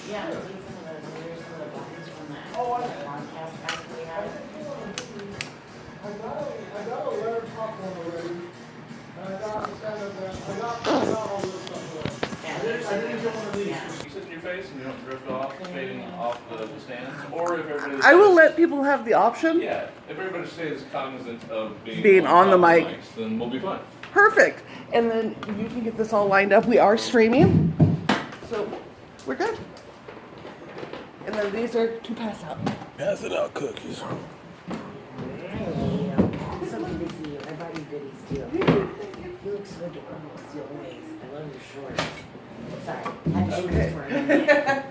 Yeah, I'll take some of those. Here's some of the buttons from that podcast house we have. I got a letter top one already. And I got all this stuff already. I didn't get one of these. Yeah. You sit in your face and you don't drift off, fading off the stands. Or if everybody. I will let people have the option. Yeah, if everybody stays cognizant of Being on the mic. mics, then we'll be fine. Perfect. And then you can get this all lined up. We are streaming, so we're good. And then these are to pass out. Pass it out cookies. So good to see you. I brought you goodies too. You look so adorable as you always. I love your shorts. Sorry, I had to shoot this for a minute.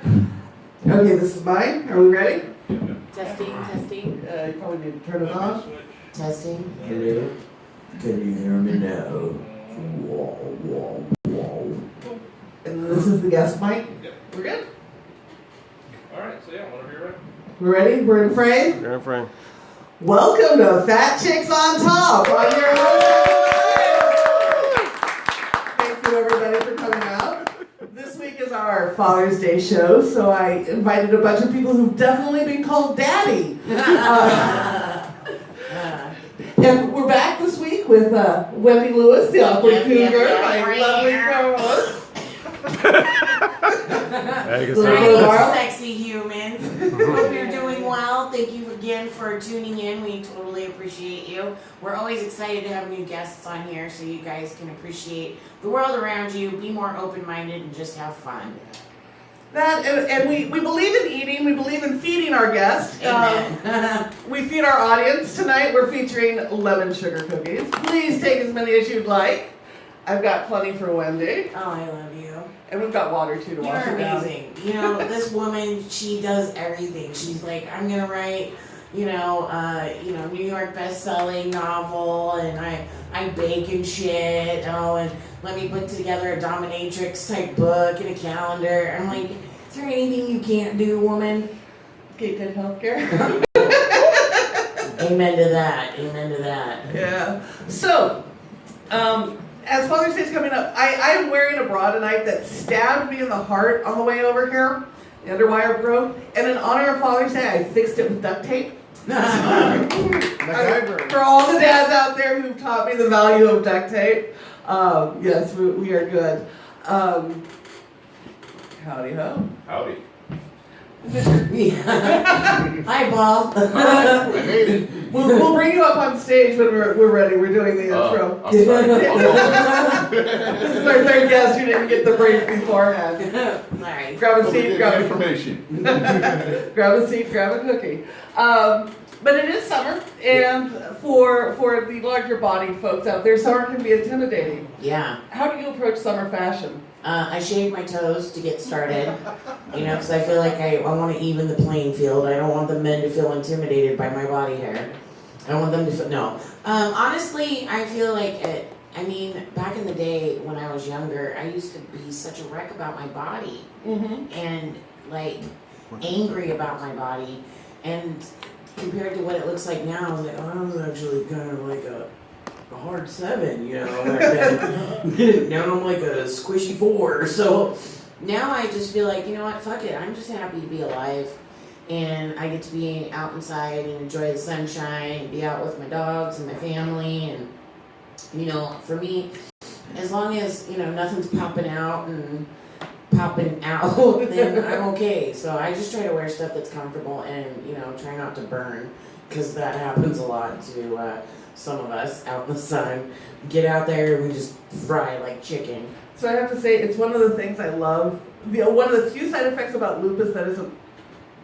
Okay, this is mine. Are we ready? Testing, testing, You probably need to turn it on. testing. Hello? Can you hear me now? Whoa, whoa, whoa. And then this is the guest mic. Yep. We're good. All right, so yeah, whenever you're ready. We're ready. We're in frame. You're in frame. Welcome to Fat Chicks on Top. On your Thank you everybody for coming out. This week is our Father's Day show, so I invited a bunch of people who've definitely been called daddy. And we're back this week with Wendy Lewis, the awkward cougar, my lovely co-host. Hi, sexy humans. Hope you're doing well. Thank you again for tuning in. We totally appreciate you. We're always excited to have new guests on here so you guys can appreciate the world around you, be more open-minded, and just have fun. That and we believe in eating. We believe in feeding our guests. Amen. We feed our audience tonight. We're featuring lemon sugar cookies. Please take as many as you'd like. I've got plenty for Wendy, Oh, I love you. and we've got water too to You're wash it down. amazing. You know, this woman, she does everything. She's like, I'm gonna write, New York best-selling novel, and I bake and shit. Oh, and let me put together a dominatrix type book and a calendar. I'm like, is there anything you can't do, woman? Get good healthcare. Amen to that. Amen to that. Yeah. So, as Father's Day is coming up, I'm wearing a bra tonight that stabbed me in the heart on the way over here. The underwire broke, and in honor of Father's Day, I fixed it with duct tape. For all the dads out there who've taught me the value of duct tape, yes, we are good. Howdy ho. Howdy. Yeah. Hi, Paul. I made it. We'll bring you up on stage when we're ready. We're doing the intro. I'm sorry. This is our third guest who didn't get the brief beforehand. Sorry. Grab a seat, grab a information. grab a seat, grab a cookie. But it is summer, and for the larger bodied folks out there, summer can be intimidating. Yeah. How do you approach summer fashion? I shave my toes to get started, because I feel like I want to even the playing field. I don't want the men to feel intimidated by my body hair. I don't want them to feel, no. Honestly, I feel like back in the day when I was younger, I used to be such a wreck about my body and like angry about my body. And compared to what it looks like now, I was like, oh, I'm actually kind of like a hard 7, Now I'm like a squishy 4. So now I just feel like, you know what, fuck it. I'm just happy to be alive. And I get to be out inside and enjoy the sunshine and be out with my dogs and my family. And, for me, as long as, nothing's popping out, then I'm okay. So I just try to wear stuff that's comfortable and, try not to burn, because that happens a lot to some of us out in the sun. Get out there and we just fry like chicken. So I have to say, it's one of the things I love. One of the few side effects about lupus that isn't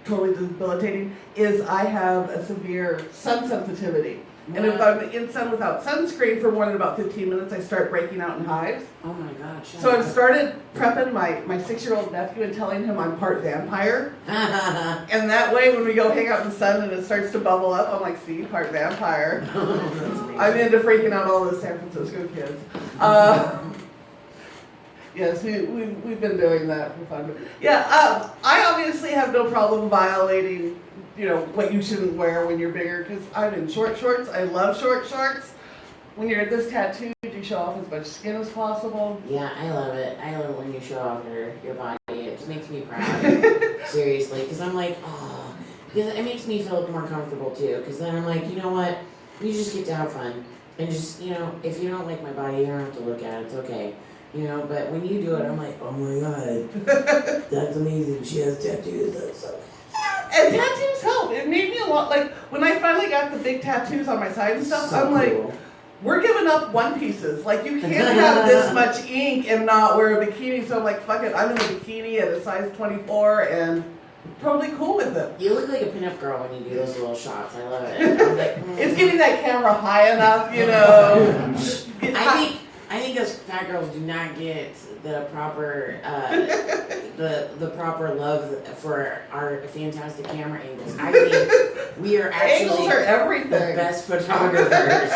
totally debilitating is I have a severe sun sensitivity. And if I'm in sun without sunscreen for more than about 15 minutes, I start breaking out in hives. Oh my gosh. So I've started prepping my 6-year-old nephew and telling him I'm part vampire. And that way, when we go hang out in the sun and it starts to bubble up, I'm like, see, part vampire. I'm into freaking out all the San Francisco kids. Yes, we've been doing that for fun. Yeah, I obviously have no problem violating, what you shouldn't wear when you're bigger, because I'm in short shorts. I love short shorts. When you're this tattooed, you you show off as much skin as possible. Yeah, I love it. I love when you show off your body. It just makes me proud. Seriously, because I'm like, oh, because it makes me feel more comfortable too. Because then I'm like, you know what? You just get to have fun. And just, if you don't like my body, you don't have to look at it. It's okay. But when you do it, I'm like, oh my god, that's amazing. She has tattoos. That's so. And tattoos help. It made me a lot, like, when I finally got the big tattoos on my side and stuff, So I'm like, cool. we're giving up one pieces. Like, you can't have this much ink and not wear a bikini. So I'm like, fuck it, I'm in a bikini at a size 24 and totally cool with it. You look like a pinup girl when you do those little shots. I love it. I'm like, It's getting that camera high enough, you know. I think us fat girls do not get the proper the proper love for our fantastic camera angles. I think we are actually Angles are the everything. best photographers,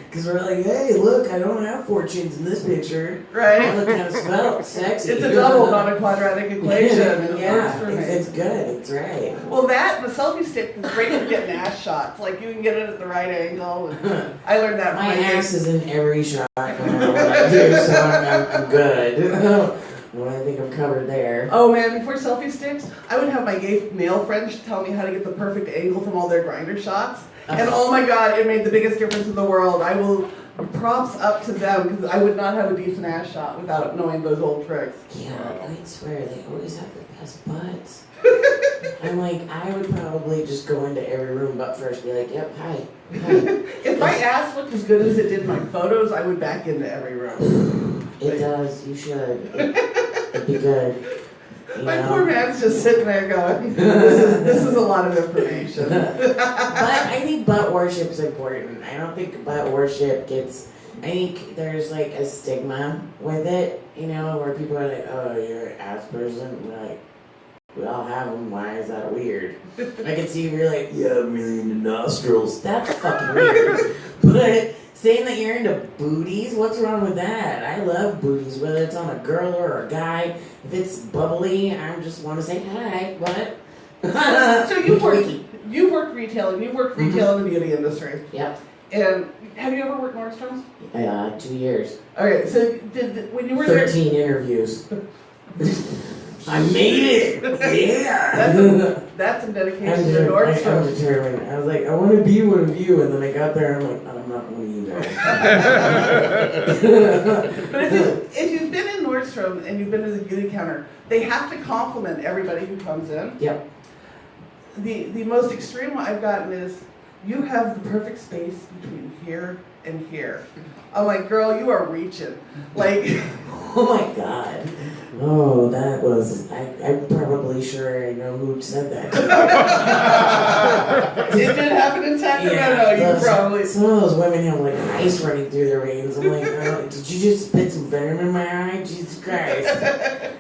because we're like, hey, look, I don't have 4 chins in this picture. I Right? look kind of svelte, sexy. It's a double, not a quadratic equation. and it Yeah, works for me. it's good. It's right. Well, the selfie stick is great for getting ass shots. Like, you can get it at the right angle. And I learned that from My my ass is in every shot no matter what I do, so I'm good. Well, I think I'm covered there. Oh man, before selfie sticks, I would have my gay male friends tell me how to get the perfect angle from all their grinder shots. And oh my god, it made the biggest difference in the world. I will props up to them because I would not have a decent ass shot without knowing those old tricks. Yeah, I swear, they always have the best butts. I'm like, I would probably just go into every room but first be like, yep, hi. If my ass looked as good as it did in my photos, I would back into every room. It does, you should. It'd be good. My poor man's just sitting there going, this is a lot of information. But I think butt worship's important. I don't think butt worship gets, I think there's like a stigma with it, where people are like, oh, you're an ass person. We're like, we all have them, why is that weird? I can see you're like, yeah, I'm really into nostrils. That's fucking weird. But saying that you're into booties, what's wrong with that? I love booties, whether it's on a girl or a guy. If it's bubbly, I just want to say hi. What? So you've worked retail, and you've worked retail in the beauty industry. Yep. And have you ever worked Nordstrom's? 2 years. Okay, so when you were there, 13 interviews. I made it! Yeah! that's some dedication I'm to Nordstrom's. determined. I was like, I want to be one of you, and then I got there and I'm like, I'm not one of you guys. But if you've been in Nordstrom and you've been to the beauty counter, they have to compliment everybody who comes in. Yep. The most extreme one I've gotten is, you have the perfect space between here and here. I'm like, girl, you are reaching. Like, Oh my god. Oh, that was, I'm probably sure I know who said that. it did happen in Sacramento, you probably. Some of those women have like ice running through their veins. I'm like, oh, did you just spit some venom in my eye? Jesus Christ.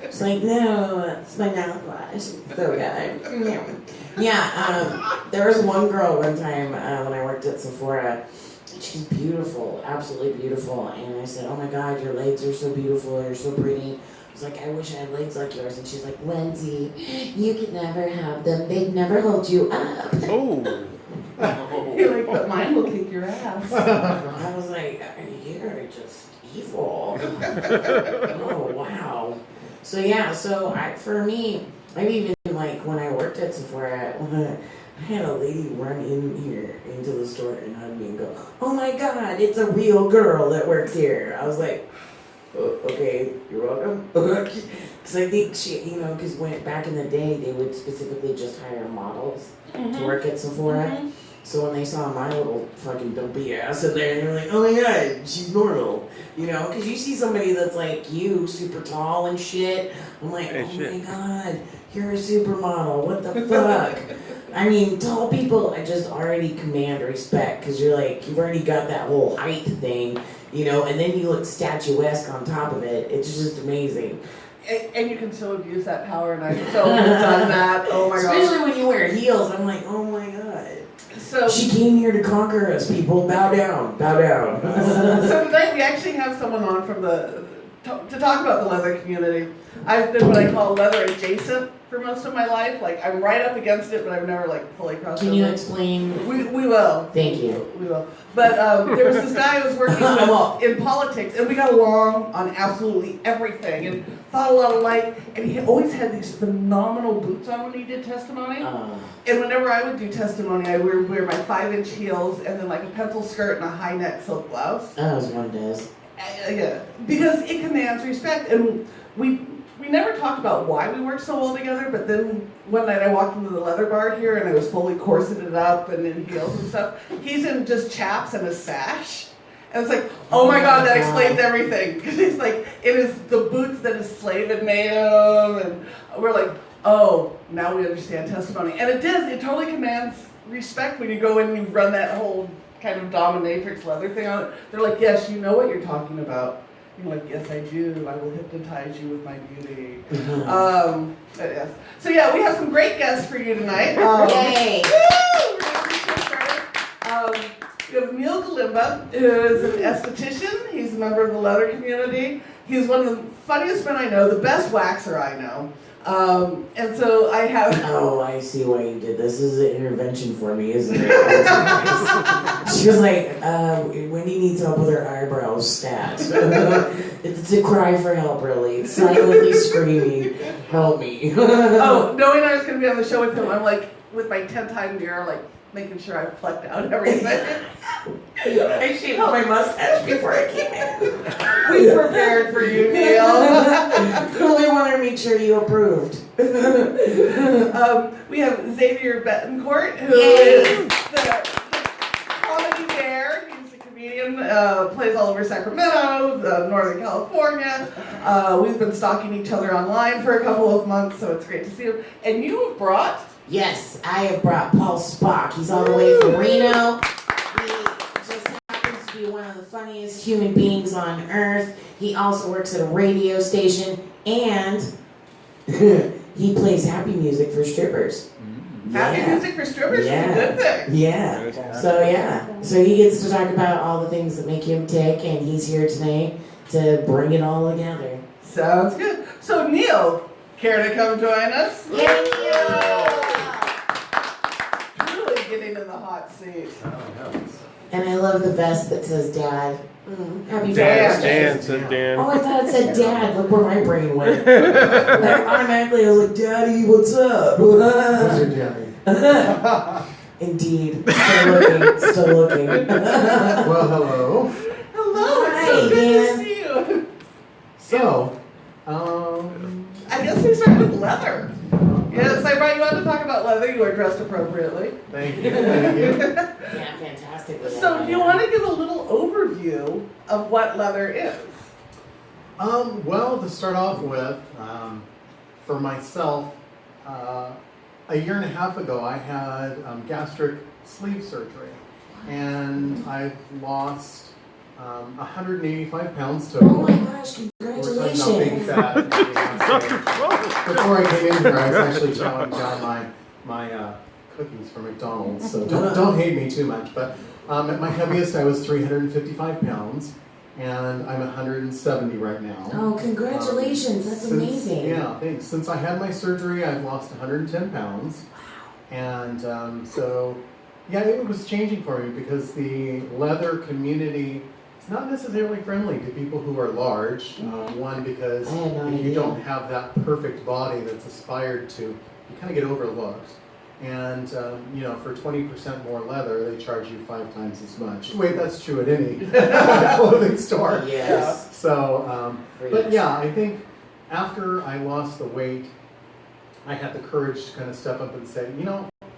It's like, no, it's my mouthwash. It's so good. Yeah, there was one girl one time when I worked at Sephora. She's beautiful, absolutely beautiful. And I said, oh my god, your legs are so beautiful, you're so pretty. I was like, I wish I had legs like yours. And she's like, Wendy, you could never have them. They'd never hold you up. Oh. You're like, but mine will kick your ass. I was like, you're just evil. Oh, wow. So yeah, for me, I've even like when I worked at Sephora, I had a lady run in here into the store and hug me and go, oh my god, it's a real girl that works here. I was like, oh, okay, you're welcome. Because I think she, because when back in the day, they would specifically just hire models to work at Sephora. So when they saw my little fucking dumpy ass in there, they were like, oh my god, she's normal. Because you see somebody that's like you, super tall and shit. I'm like, oh my god, you're a supermodel. What the fuck? I mean, tall people, I just already command respect because you're like, you've already got that whole height thing, and then you look statuesque on top of it. It's just amazing. And you can so abuse that power, and I've so done that. Oh my god. Especially when you wear heels, I'm like, oh my god. So she came here to conquer us, people. Bow down, bow down. So tonight we actually have someone on from the to talk about the leather community. I've been what I call leather adjacent for most of my life. Like I'm right up against it, but I've never like fully crossed Can over. you explain? We will. Thank you. We will. But there was this guy who was working in politics, and we got along on absolutely everything, and thought a lot alike. And he always had these phenomenal boots on when he did testimony. And whenever I would do testimony, I would wear my 5-inch heels and then like a pencil skirt and a high neck silk blouse. As one does. Yeah, because it commands respect, and we never talked about why we worked so well together. But then one night I walked into the leather bar here, and I was fully corseted up and in heels and stuff. He's in just chaps and a sash, and it's like, oh my god, that explains everything. Because it's like it is the boots that a slave had made of, and we're like, oh, now we understand testimony, and it does. It totally commands respect when you go in and you run that whole kind of dominatrix leather thing on it. They're like, yes, you know what you're talking about. You're like, yes, I do. I will hypnotize you with my beauty. Yes. So yeah, we have some great guests for you tonight. Yay! Woo! We have Neil Galimba, who is an esthetician. He's a member of the leather community. He's one of the funniest men I know, the best waxer I know. And so I have... Oh, I see why you did this. This is an intervention for me, isn't it? She was like, Wendy needs help with her eyebrows stat. It's a cry for help, really. It's silently screaming, help me. Oh, knowing I was going to be on the show with him, I'm like, with my 10-time mirror, like, making sure I plucked out everything. I shaved my mustache before I came in. We prepared for you, Neil. I really wanted to make sure you approved. We have Xavier Betancourt, who is the comedy bear. He's a comedian, plays all over Sacramento, Northern California. We've been stalking each other online for a couple of months, so it's great to see him. And you have brought... Yes, I have brought Paul Spock. He's all the way from Reno. He just happens to be one of the funniest human beings on earth. He also works at a radio station, and he plays happy music for strippers. Happy music for strippers is a good thing. Yeah. So he gets to talk about all the things that make him tick, and he's here tonight to bring it all together. Sounds good. So Neil, care to come join us? Yeah. Really getting in the hot seat. And I love the vest that says Dad. Happy Dan Father's Day. said Dan. Oh, I thought it said Dad. Look where my brain went. Like, automatically, I was like, Daddy, what's up? Who's your daddy? Indeed. Still looking. Well, hello. Hello, it's Hi, so good Dan. to see you. So, I guess we start with leather. Yes, I brought you on to talk about leather. You are dressed appropriately. thank you, thank you. Yeah, fantastic. So, do you want to give a little overview of what leather is? Well, to start off with, for myself, a year and a half ago, I had gastric sleeve surgery, and I've lost 185 pounds Oh total. my gosh, We're talking about being congratulations. fat. and being unsafe. Before I came in here, I was actually chowing down my cookies from McDonald's, so don't hate me too much. But at my heaviest, I was 355 pounds, and I'm 170 right now. Oh, congratulations. That's amazing. Yeah, thanks. Since I had my surgery, I've lost 110 pounds. And so, yeah, it was changing for me because the leather community is not necessarily friendly to people who are large. One, because I had no if you idea. don't have that perfect body that's aspired to, you kind of get overlooked. And, for 20% more leather, they charge you 5 times as much. Wait, that's true at any clothing store. Yes. So, but yeah, I think after I lost the weight, I had the courage to kind of step up and say,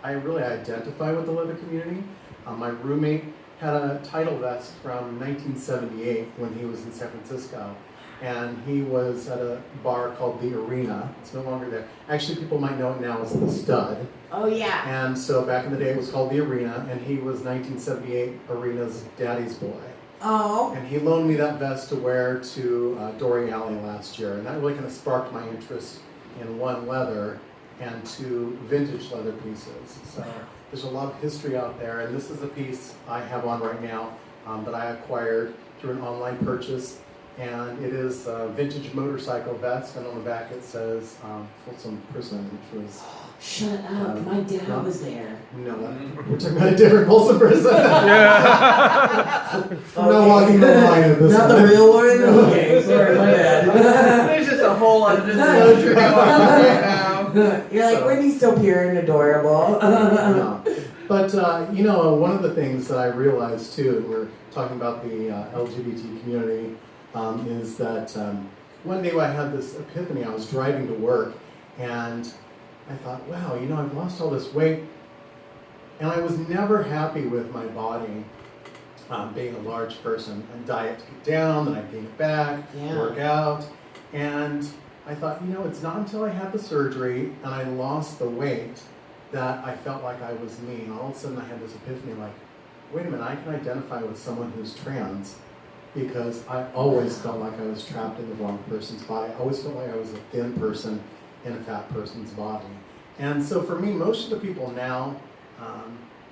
I really identify with the leather community. My roommate had a title vest from 1978 when he was in San Francisco. And he was at a bar called The Arena. It's no longer there. Actually, people might know it now as The Stud. Oh, yeah. And so back in the day, it was called The Arena, and he was 1978 Arena's daddy's boy. Oh. And he loaned me that vest to wear to Dory Alley last year, and that really kind of sparked my interest in one, leather, and two, vintage leather pieces. So there's a lot of history out there, and this is a piece I have on right now that I acquired through an online purchase. And it is a vintage motorcycle vest, and on the back it says Folsom Prison, which was... Shut up, my dad was there. No, we're talking about a different Folsom Prison. I'm not walking the line of this Not one. the real one? Okay, sorry, my bad. There's just a whole lot of disclosure going on right now. You're like, Wendy's so pure and adorable. No. But, one of the things that I realized too, and we're talking about the LGBT community, is that one day I had this epiphany. I was driving to work, and I thought, wow, I've lost all this weight, and I was never happy with my body being a large person. I diet to get down, then I gain it back, work out, and I thought, it's not until I had the surgery and I lost the weight that I felt like I was me. And all of a sudden I had this epiphany, like, wait a minute, I can identify with someone who's trans, because I always felt like I was trapped in the wrong person's body. I always felt like I was a thin person in a fat person's body. And so for me, most of the people now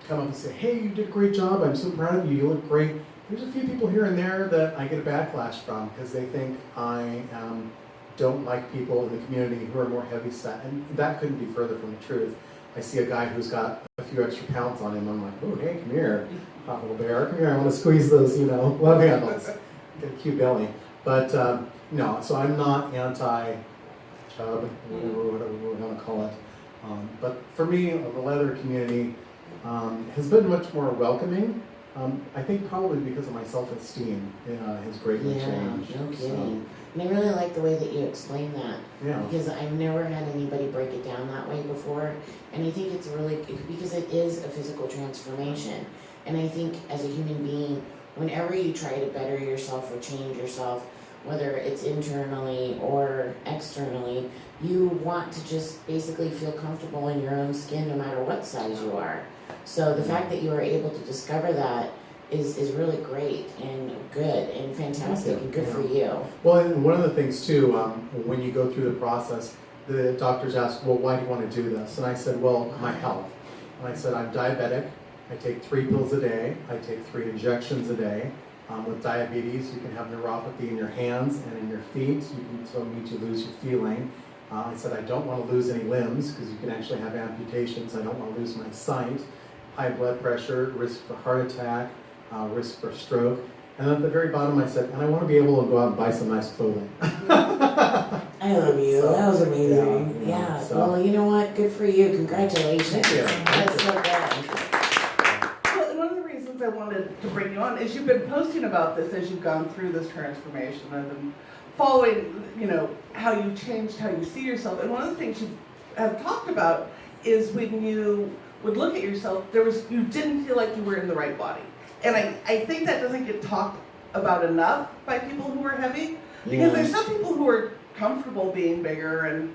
come up and say, hey, you did a great job, I'm so proud of you, you look great. There's a few people here and there that I get a backlash from because they think I don't like people in the community who are more heavy set, and that couldn't be further from the truth. I see a guy who's got a few extra pounds on him, I'm like, oh, hey, come here, hot little bear, come here, I want to squeeze those, love handles, get a cute belly. But no, so I'm not anti-chub, whatever we want to call it. But for me, the leather community has been much more welcoming. I think probably because of my self-esteem has greatly changed. No kidding. And I really like the way that you explain that. Yeah. Because I've never had anybody break it down that way before. And I think it's really, because it is a physical transformation. And I think as a human being, whenever you try to better yourself or change yourself, whether it's internally or externally, you want to just basically feel comfortable in your own skin no matter what size you are. So the fact that you are able to discover that is really great and good and fantastic and good for you. Well, and one of the things too, when you go through the process, the doctors ask, well, why do you want to do this? And I said, well, my health. And I said, I'm diabetic. I take 3 pills a day. I take 3 injections a day. With diabetes, you can have neuropathy in your hands and in your feet. So means you lose your feeling. I said, I don't want to lose any limbs because you can actually have amputations. I don't want to lose my sight. High blood pressure, risk for heart attack, risk for stroke. And at the very bottom I said, and I want to be able to go out and buy some nice clothing. I love you. So, that was amazing. Yeah. So. Well, you know what? Good for you. Congratulations. Thank you. That's so good. Well, one of the reasons I wanted to bring you on is you've been posting about this as you've gone through this transformation. I've been following, how you changed how you see yourself. And one of the things you have talked about is when you would look at yourself, you didn't feel like you were in the right body. And I think that doesn't get talked about enough by people who are heavy, because there's some people who are comfortable being bigger and,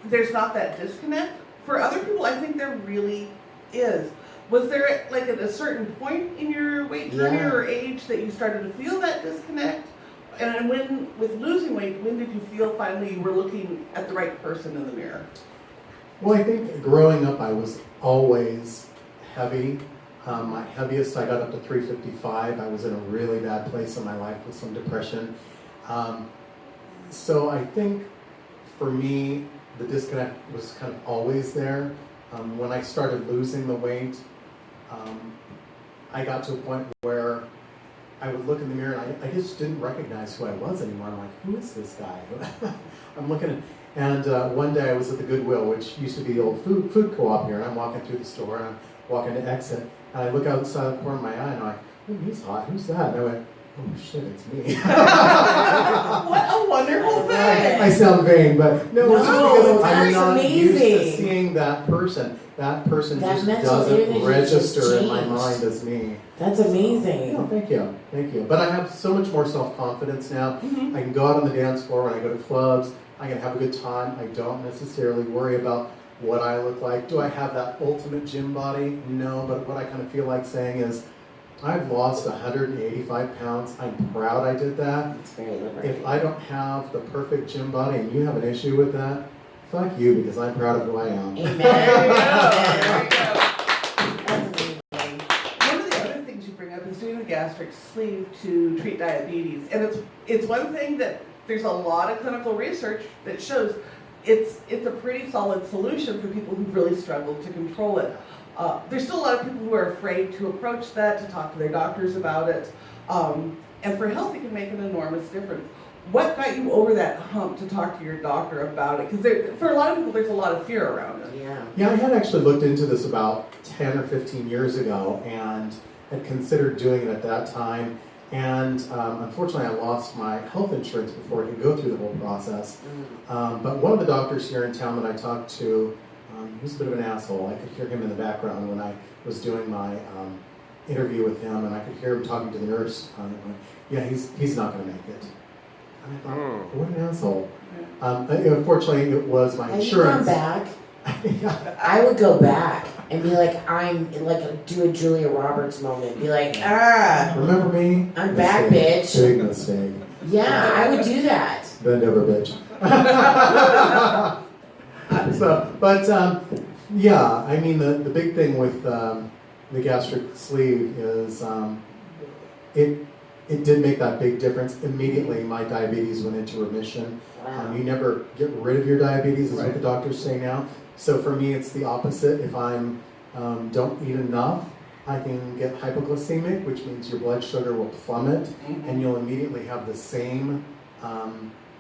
there's not that disconnect. For other people, I think there really is. Was there like at a certain point in your weight journey or age that you started to feel that disconnect? And with losing weight, when did you feel finally you were looking at the right person in the mirror? Well, I think growing up I was always heavy. My heaviest, I got up to 355. I was in a really bad place in my life with some depression. So I think for me, the disconnect was kind of always there. When I started losing the weight, I got to a point where I would look in the mirror and I just didn't recognize who I was anymore. I'm like, who is this guy? I'm looking at, and one day I was at the Goodwill, which used to be the old food co-op here, and I'm walking through the store and I'm walking to exit, and I look outside the corner of my eye and I'm like, oh, he's hot, who's that? And I went, oh shit, it's me. What a wonderful thing! I sound vain, but no, it's just because I'm that's not used to amazing. seeing that person. That person That just mental image doesn't has register just in my changed. mind as me. That's amazing. Oh, thank you. But I have so much more self-confidence now. Mm-hmm. I can go out on the dance floor when I go to clubs. I can have a good time. I don't necessarily worry about what I look like. Do I have that ultimate gym body? No, but what I kind of feel like saying is, I've lost 185 pounds. I'm proud I did that. It's very liberating. If I don't have the perfect gym body and you have an issue with that, fuck you, because I'm proud of who I am. Amen. There you go. That's amazing. One of the other things you bring up is doing the gastric sleeve to treat diabetes. And it's one thing that there's a lot of clinical research that shows it's a pretty solid solution for people who really struggle to control it. There's still a lot of people who are afraid to approach that, to talk to their doctors about it. And for health, it can make an enormous difference. What got you over that hump to talk to your doctor about it? Because for a lot of people, there's a lot of fear around it. Yeah, I had actually looked into this about 10 or 15 years ago and had considered doing it at that time. And unfortunately, I lost my health insurance before I could go through the whole process. But one of the doctors here in town that I talked to, he was a bit of an asshole. I could hear him in the background when I was doing my interview with him, and I could hear him talking to the nurse. Yeah, he's not going to make it. And I thought, what an asshole. Unfortunately, it was my insurance. Have you gone back? Yeah. I would go back and be like, do a Julia Roberts moment. Be like, Remember me? I'm back, bitch. Big mistake. Yeah, I would do that. Bend over, bitch. Yeah, I mean, the big thing with the gastric sleeve is it did make that big difference. Immediately, my diabetes went into remission. Wow. You never get rid of your diabetes, is what the doctors say now. So for me, it's the opposite. If I'm don't eat enough, I can get hypoglycemic, which means your blood sugar will plummet, and you'll immediately have the same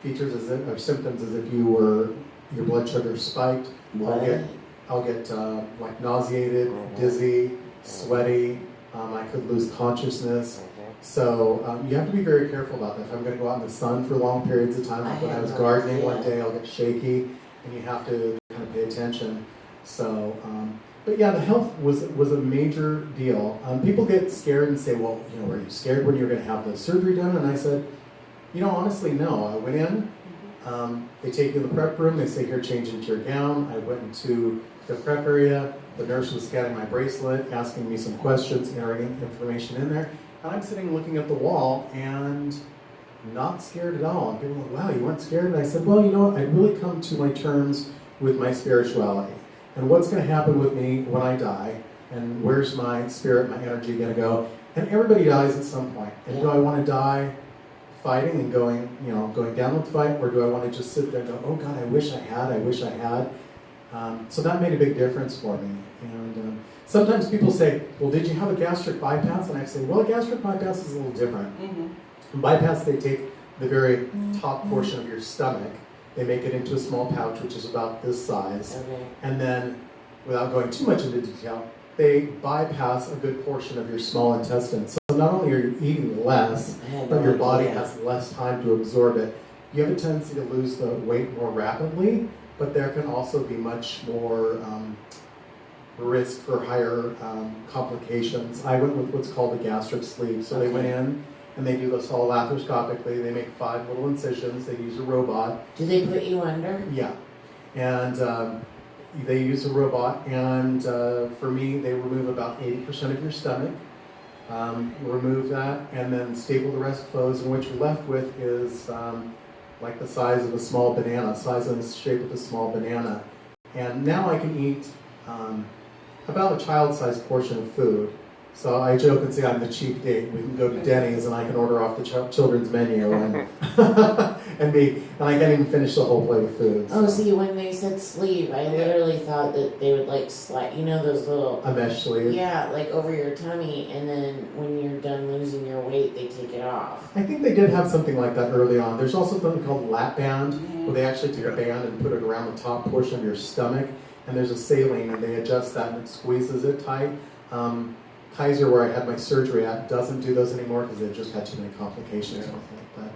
features or symptoms as if your blood sugar spiked. I'll get like nauseated, dizzy, sweaty. I could lose consciousness. So you have to be very careful about that. If I'm going to go out in the sun for long periods of time, like when I was gardening one day, I'll get shaky, and you have to kind of pay attention. So, but yeah, the health was a major deal. People get scared and say, well, were you scared when you were going to have the surgery done? And I said, honestly, no. I went in, they take you in the prep room, they say, here, change into your gown. I went into the prep area, the nurse was scanning my bracelet, asking me some questions, entering information in there. And I'm sitting looking at the wall and not scared at all. And people are like, wow, you weren't scared? And I said, well, I'd really come to my terms with my spirituality. And what's going to happen with me when I die? And where's my spirit, my energy going to go? And everybody dies at some point. And do I want to die fighting and going down with the fight? Or do I want to just sit there and go, oh God, I wish I had. So that made a big difference for me. And sometimes people say, well, did you have a gastric bypass? And I say, well, a gastric bypass is a little different. In bypass, they take the very top portion of your stomach, they make it into a small pouch, which is about this size. And then, without going too much into detail, they bypass a good portion of your small intestine. So not only are you eating less, but your body has less time to absorb it. You have a tendency to lose the weight more rapidly, but there can also be much more risk for higher complications. I went with what's called the gastric sleeve. So they went in and they do this all laparoscopically. They make 5 little incisions. They use a robot. Do they put you under? Yeah. And they use a robot. And for me, they remove about 80% of your stomach. Remove that and then staple the rest closed. And what you're left with is like the size of a small banana, size and shape of a small banana. And now I can eat about a child-sized portion of food. So I joke and say I'm the cheap date. We can go to Denny's and I can order off the children's menu and I can't even finish the whole plate of food. So. Oh, see, when they said sleeve, I literally thought that they would like slide, those little... A mesh sleeve? Yeah, like over your tummy, and then when you're done losing your weight, they take it off. I think they did have something like that early on. There's also something called lap band, where they actually take a band and put it around the top portion of your stomach, and there's a saline, and they adjust that and it squeezes it tight. Kaiser, where I had my surgery at, doesn't do those anymore because they've just had too many complications with it. But,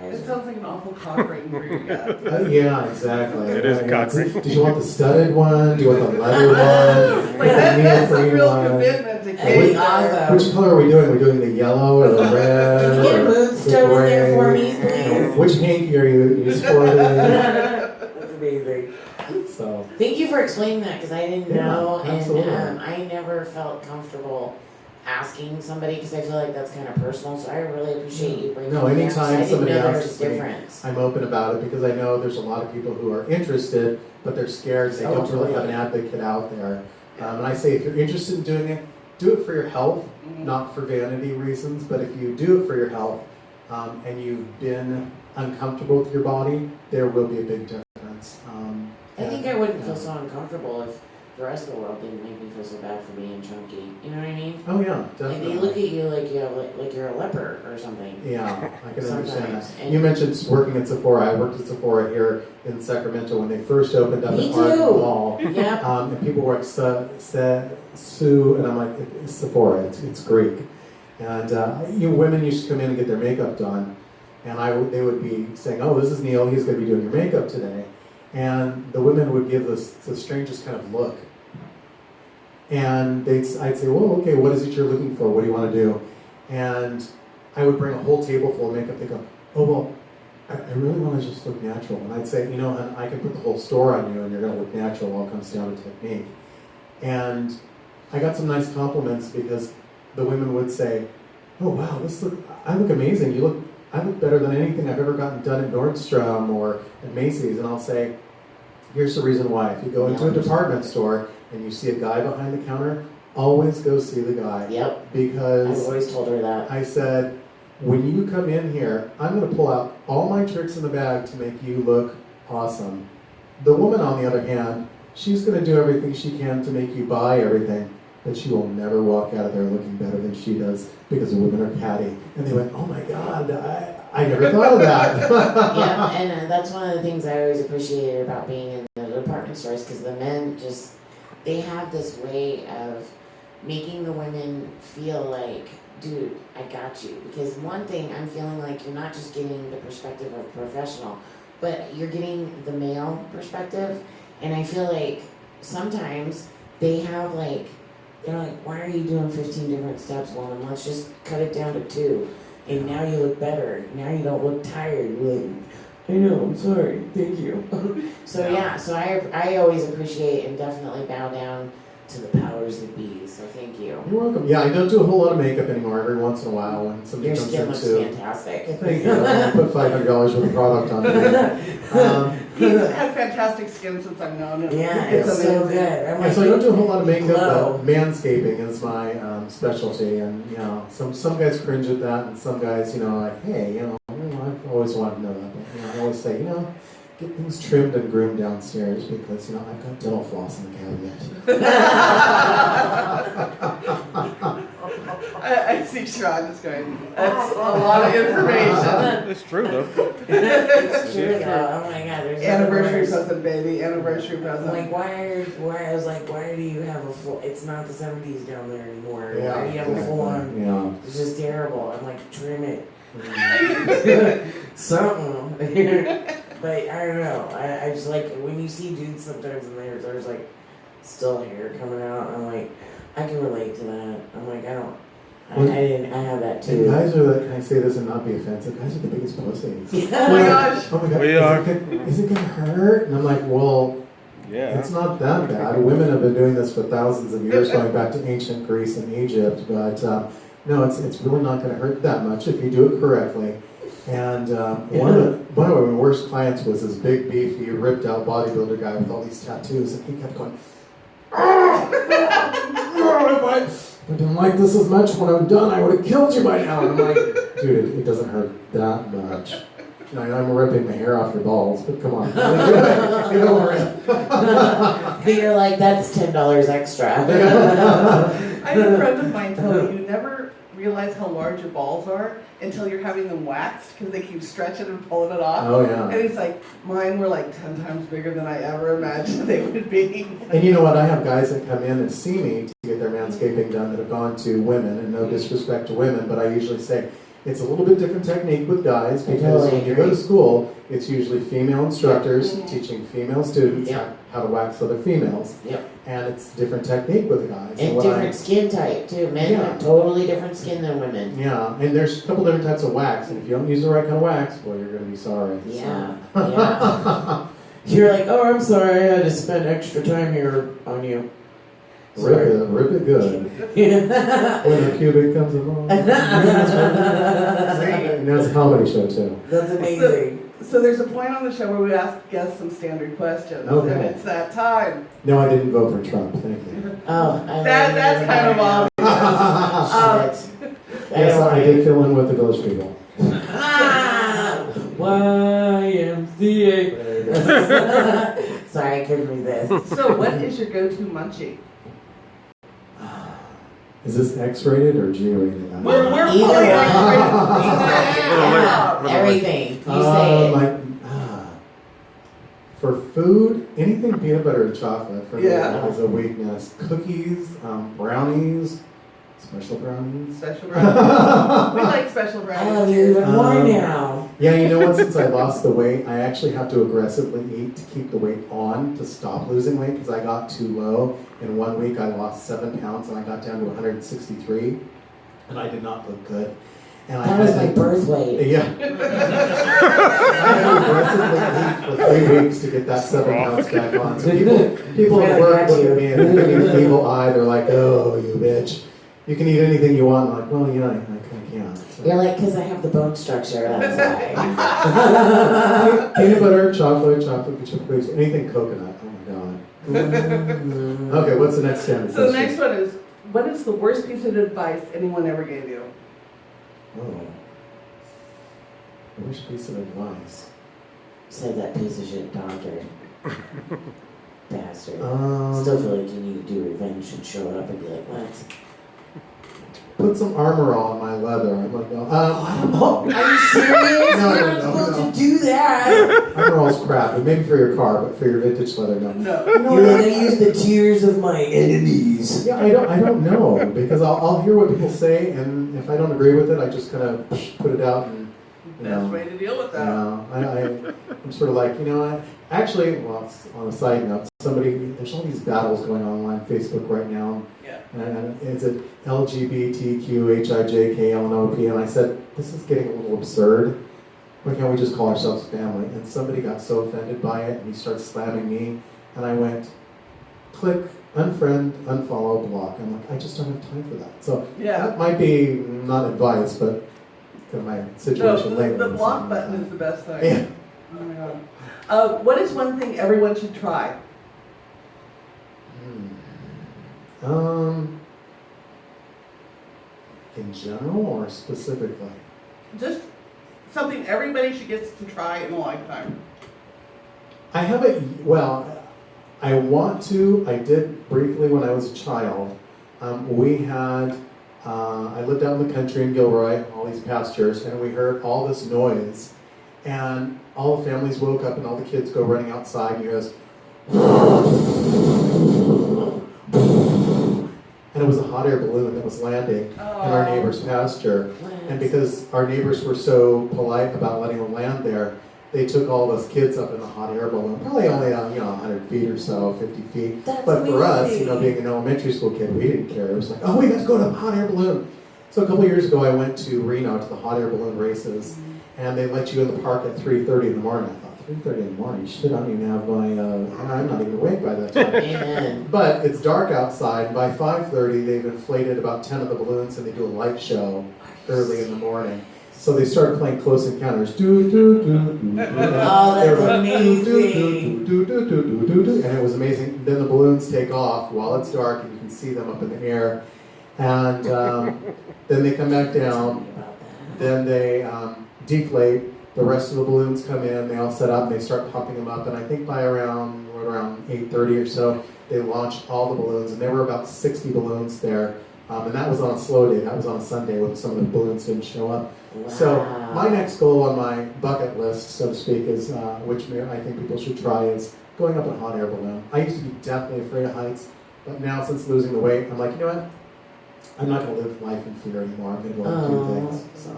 it sounds like an awful cock ring for your gut. yeah, exactly. It is a cock ring. Did you want the studded one? Do you want the leather one? Like that's a real commitment to getting Which color are we doing? Are we doing the yellow or the red? Can you get a moonstone in there for me, please? Which hanky are you sporting? That's amazing. So. Thank you for explaining that because I didn't know, absolutely. and I never felt comfortable asking somebody because I feel like that's kind of personal. So I really appreciate you bringing. No, anytime somebody asks me, difference. I'm open about it because I know there's a lot of people who are interested, but they're scared. They don't really have an advocate out there. And I say if you're interested in doing it, do it for your health. not for vanity reasons, but if you do it for your health, and you've been uncomfortable with your body, there will be a big difference. I think I wouldn't feel so uncomfortable if the rest of the world didn't make me feel so bad for being chunky. You know what I mean? Oh yeah, Like definitely. they look at you like you have like you're a leper or something. Yeah, I can understand that. Sometimes. You mentioned working at Sephora. I worked at Sephora here in Sacramento when they first opened up Me at Arden too. Mall. Yeah. And people were like, Sue, and I'm like, it's Sephora, it's Greek. And women used to come in and get their makeup done, and they would be saying, oh, this is Neil, he's going to be doing your makeup today. And the women would give us the strangest kind of look. And I'd say, well, okay, what is it you're looking for? What do you want to do? And I would bring a whole table full of makeup. They go, oh, well, I really want to just look natural. And I'd say, hon, I can put the whole store on you and you're going to look natural. It all comes down to technique. And I got some nice compliments because the women would say, oh, wow, I look amazing. I look better than anything I've ever gotten done at Nordstrom or at Macy's. And I'll say, here's the reason why. If you go into a department store and you see a guy behind the counter, always go see the guy. Yep. Because I've always told her that. I said, when you come in here, I'm going to pull out all my tricks in the bag to make you look awesome. The woman, on the other hand, she's going to do everything she can to make you buy everything, but she will never walk out of there looking better than she does because the women are catty. And they went, oh my God, I never thought of that. Yeah, and that's one of the things I always appreciated about being in the department stores, because the men they have this way of making the women feel like, dude, I got you. Because one thing, I'm feeling like you're not just getting the perspective of a professional, but you're getting the male perspective. And I feel like sometimes they have they're like, why are you doing 15 different steps, woman? Let's just cut it down to 2. And now you look better. Now you don't look tired. You're like, I know, I'm sorry, thank you. So I always appreciate and definitely bow down to the powers that be. So thank you. You're welcome. Yeah, I don't do a whole lot of makeup anymore. Every once in a while when somebody Your comes skin in looks to... fantastic. Thank you. I'll put $500 worth of product on it. He's had fantastic skin since I've known him. Yeah, It's it's so amazing. good. I'm Yeah, like, so I don't do a whole lot of makeup, glow. but manscaping is my specialty, and some guys cringe at that, and some guys, are like, hey, I've always wanted to know that, but I always say, get things trimmed and groomed downstairs because I've got dental floss in the cabinet. I see Sean just going, that's a lot of information. It's true though. It's true, though. Oh my God, there's Anniversary nothing worse. present, baby. Anniversary I'm present. like, why do you have a full, it's not the 70s down there anymore. Yeah, Why do you have a full on, Yeah. it's just terrible. I'm like, trim it. Mm. Something. But I don't know. I just like, when you see dudes sometimes and there's like still hair coming out, I'm like, I can relate to that. I'm like, I have that And too. guys are can I say this and not be offensive? Guys are the biggest pussies. Oh my gosh. Oh my God, We are. Is it gonna hurt? And I'm like, well, Yeah. it's not that bad. Women have been doing this for thousands of years, going back to ancient Greece and Egypt. But no, it's really not going to hurt that much if you do it correctly. And one of my worst clients was this big, beefy, ripped out bodybuilder guy with all these tattoos, and he kept going, if I didn't like this as much when I'm done, I would have killed you by now. And I'm like, dude, it doesn't hurt that much. I'm ripping the hair off your balls, but come on. Get over it. You're like, that's $10 extra. I have a friend of mine tell me you never realize how large your balls are until you're having them waxed because they keep stretching and pulling it off. Oh, yeah. And he's like, mine were like 10 times bigger than I ever imagined they would be. And you know what? I have guys that come in and see me to get their manscaping done that have gone to women, and no disrespect to women, but I usually say, it's a little bit different technique with guys because when you go to school, it's usually female instructors teaching female students how to wax other females. Yep. And it's different technique with guys. And what different skin type too. Men have totally different skin than women. Yeah, and there's a couple different types of wax, and if you don't use the right kind of wax, boy, you're going to be sorry. Yeah, yeah. You're like, oh, I'm sorry, I had to spend extra time here on you. Rip it good. Yeah. When the pubic comes along. And that's a comedy show too. That's amazing. So there's a point on the show where we ask guests some standard questions, Okay. and it's that time. No, I didn't vote for Trump. Thank you. Oh, That's kind of obvious. Shit. Yes, I did fill in with the village people. YMCA. Sorry, I couldn't read this. So what is your go-to munchie? Is this X-rated or G-rated? We're Either fully one. X-rated. Everything. You say it. For food, anything peanut butter and chocolate for me Yeah. is a weakness. Cookies, brownies, special brownies. Special brownies. We like special I brownies. love you even more now. Yeah, you know what? Since I lost the weight, I actually have to aggressively eat to keep the weight on to stop losing weight because I got too low. In 1 week, I lost 7 pounds and I got down to 163, and I did not look good. And That was my birth weight. Yeah. I had to aggressively eat for 3 weeks to get that 7 pounds back on. So people at work look at me and give me the evil eye. They're like, "Oh, you bitch! You can eat anything you want." I'm like, well, yeah, I kind of can. So. You're like, because I have the bone structure, that's why. Peanut butter, chocolate chip cookies, anything coconut. Oh my god. Okay, what's the next standard So the question? next one is, what is the worst piece of advice anyone ever gave you? Oh. Worst piece of advice. Said that piece of shit doctor. Bastard. Um, Still feel like you need to do revenge and show up and be like, what? Put some armor on my leather. I'm like, no. I don't know. Are you serious? No, You're no, not no, supposed no. to do that. Armor all's crap, but maybe for your car, but for your vintage leather, no. No. No, they use the tears of my enemies. Yeah, I don't know because I'll hear what people say, and if I don't agree with it, I just kind of put it out and you know. Best way to deal with that. I'm sort of like, you know what? Actually, well, on a side note, there's all these battles going on Facebook right now. Yeah. And it's a LGBTQHIJKLNOP, and I said, this is getting a little absurd. Why can't we just call ourselves family? And somebody got so offended by it, and he started slamming me, and I went, click, unfriend, unfollow, block. I'm like, I just don't have time for that. So Yeah. that might be not advice, but my situation No, lately. the block button is the best thing. Yeah. Oh my god. What is one thing everyone should try? In general or specifically? Just something everybody should get to try in a lifetime. I haven't, well, I want to. I did briefly when I was a child. We had, I lived out in the country in Gilroy, all these pastures, and we heard all this noise. And all the families woke up and all the kids go running outside and he goes, and it was a hot air balloon that was landing in our neighbor's pasture. And because our neighbors were so polite about letting them land there, they took all of us kids up in the hot air balloon, probably only 100 feet or so, 50 feet. That's but for us, amazing. being an elementary school kid, we didn't care. It was like, oh, we got to go to the hot air balloon. So a couple years ago, I went to Reno to the hot air balloon races, and they let you in the park at 3:30 in the morning. I thought, 3:30 in the morning? Shit, I don't even have my, I'm not even awake by that time. Amen. But it's dark outside, and by 5:30, they've inflated about 10 of the balloons, and they do a light show early in the morning. So they started playing Close Encounters. Do, do, do, do, do. Oh, that's amazing. And it was amazing. Then the balloons take off while it's dark, and you can see them up in the air. And then they come back down. Then they deflate. The rest of the balloons come in. They all set up, and they start popping them up. And I think by around 8:30 or so, they launched all the balloons. And there were about 60 balloons there. And that was on a slow day. That was on a Sunday when some of the balloons didn't show up. Wow. So my next goal on my bucket list, so to speak, is which I think people should try is going up a hot air balloon. I used to be deathly afraid of heights, but now since losing the weight, I'm like, you know what? I'm not going to live life in fear anymore. I'm going to go and do things. So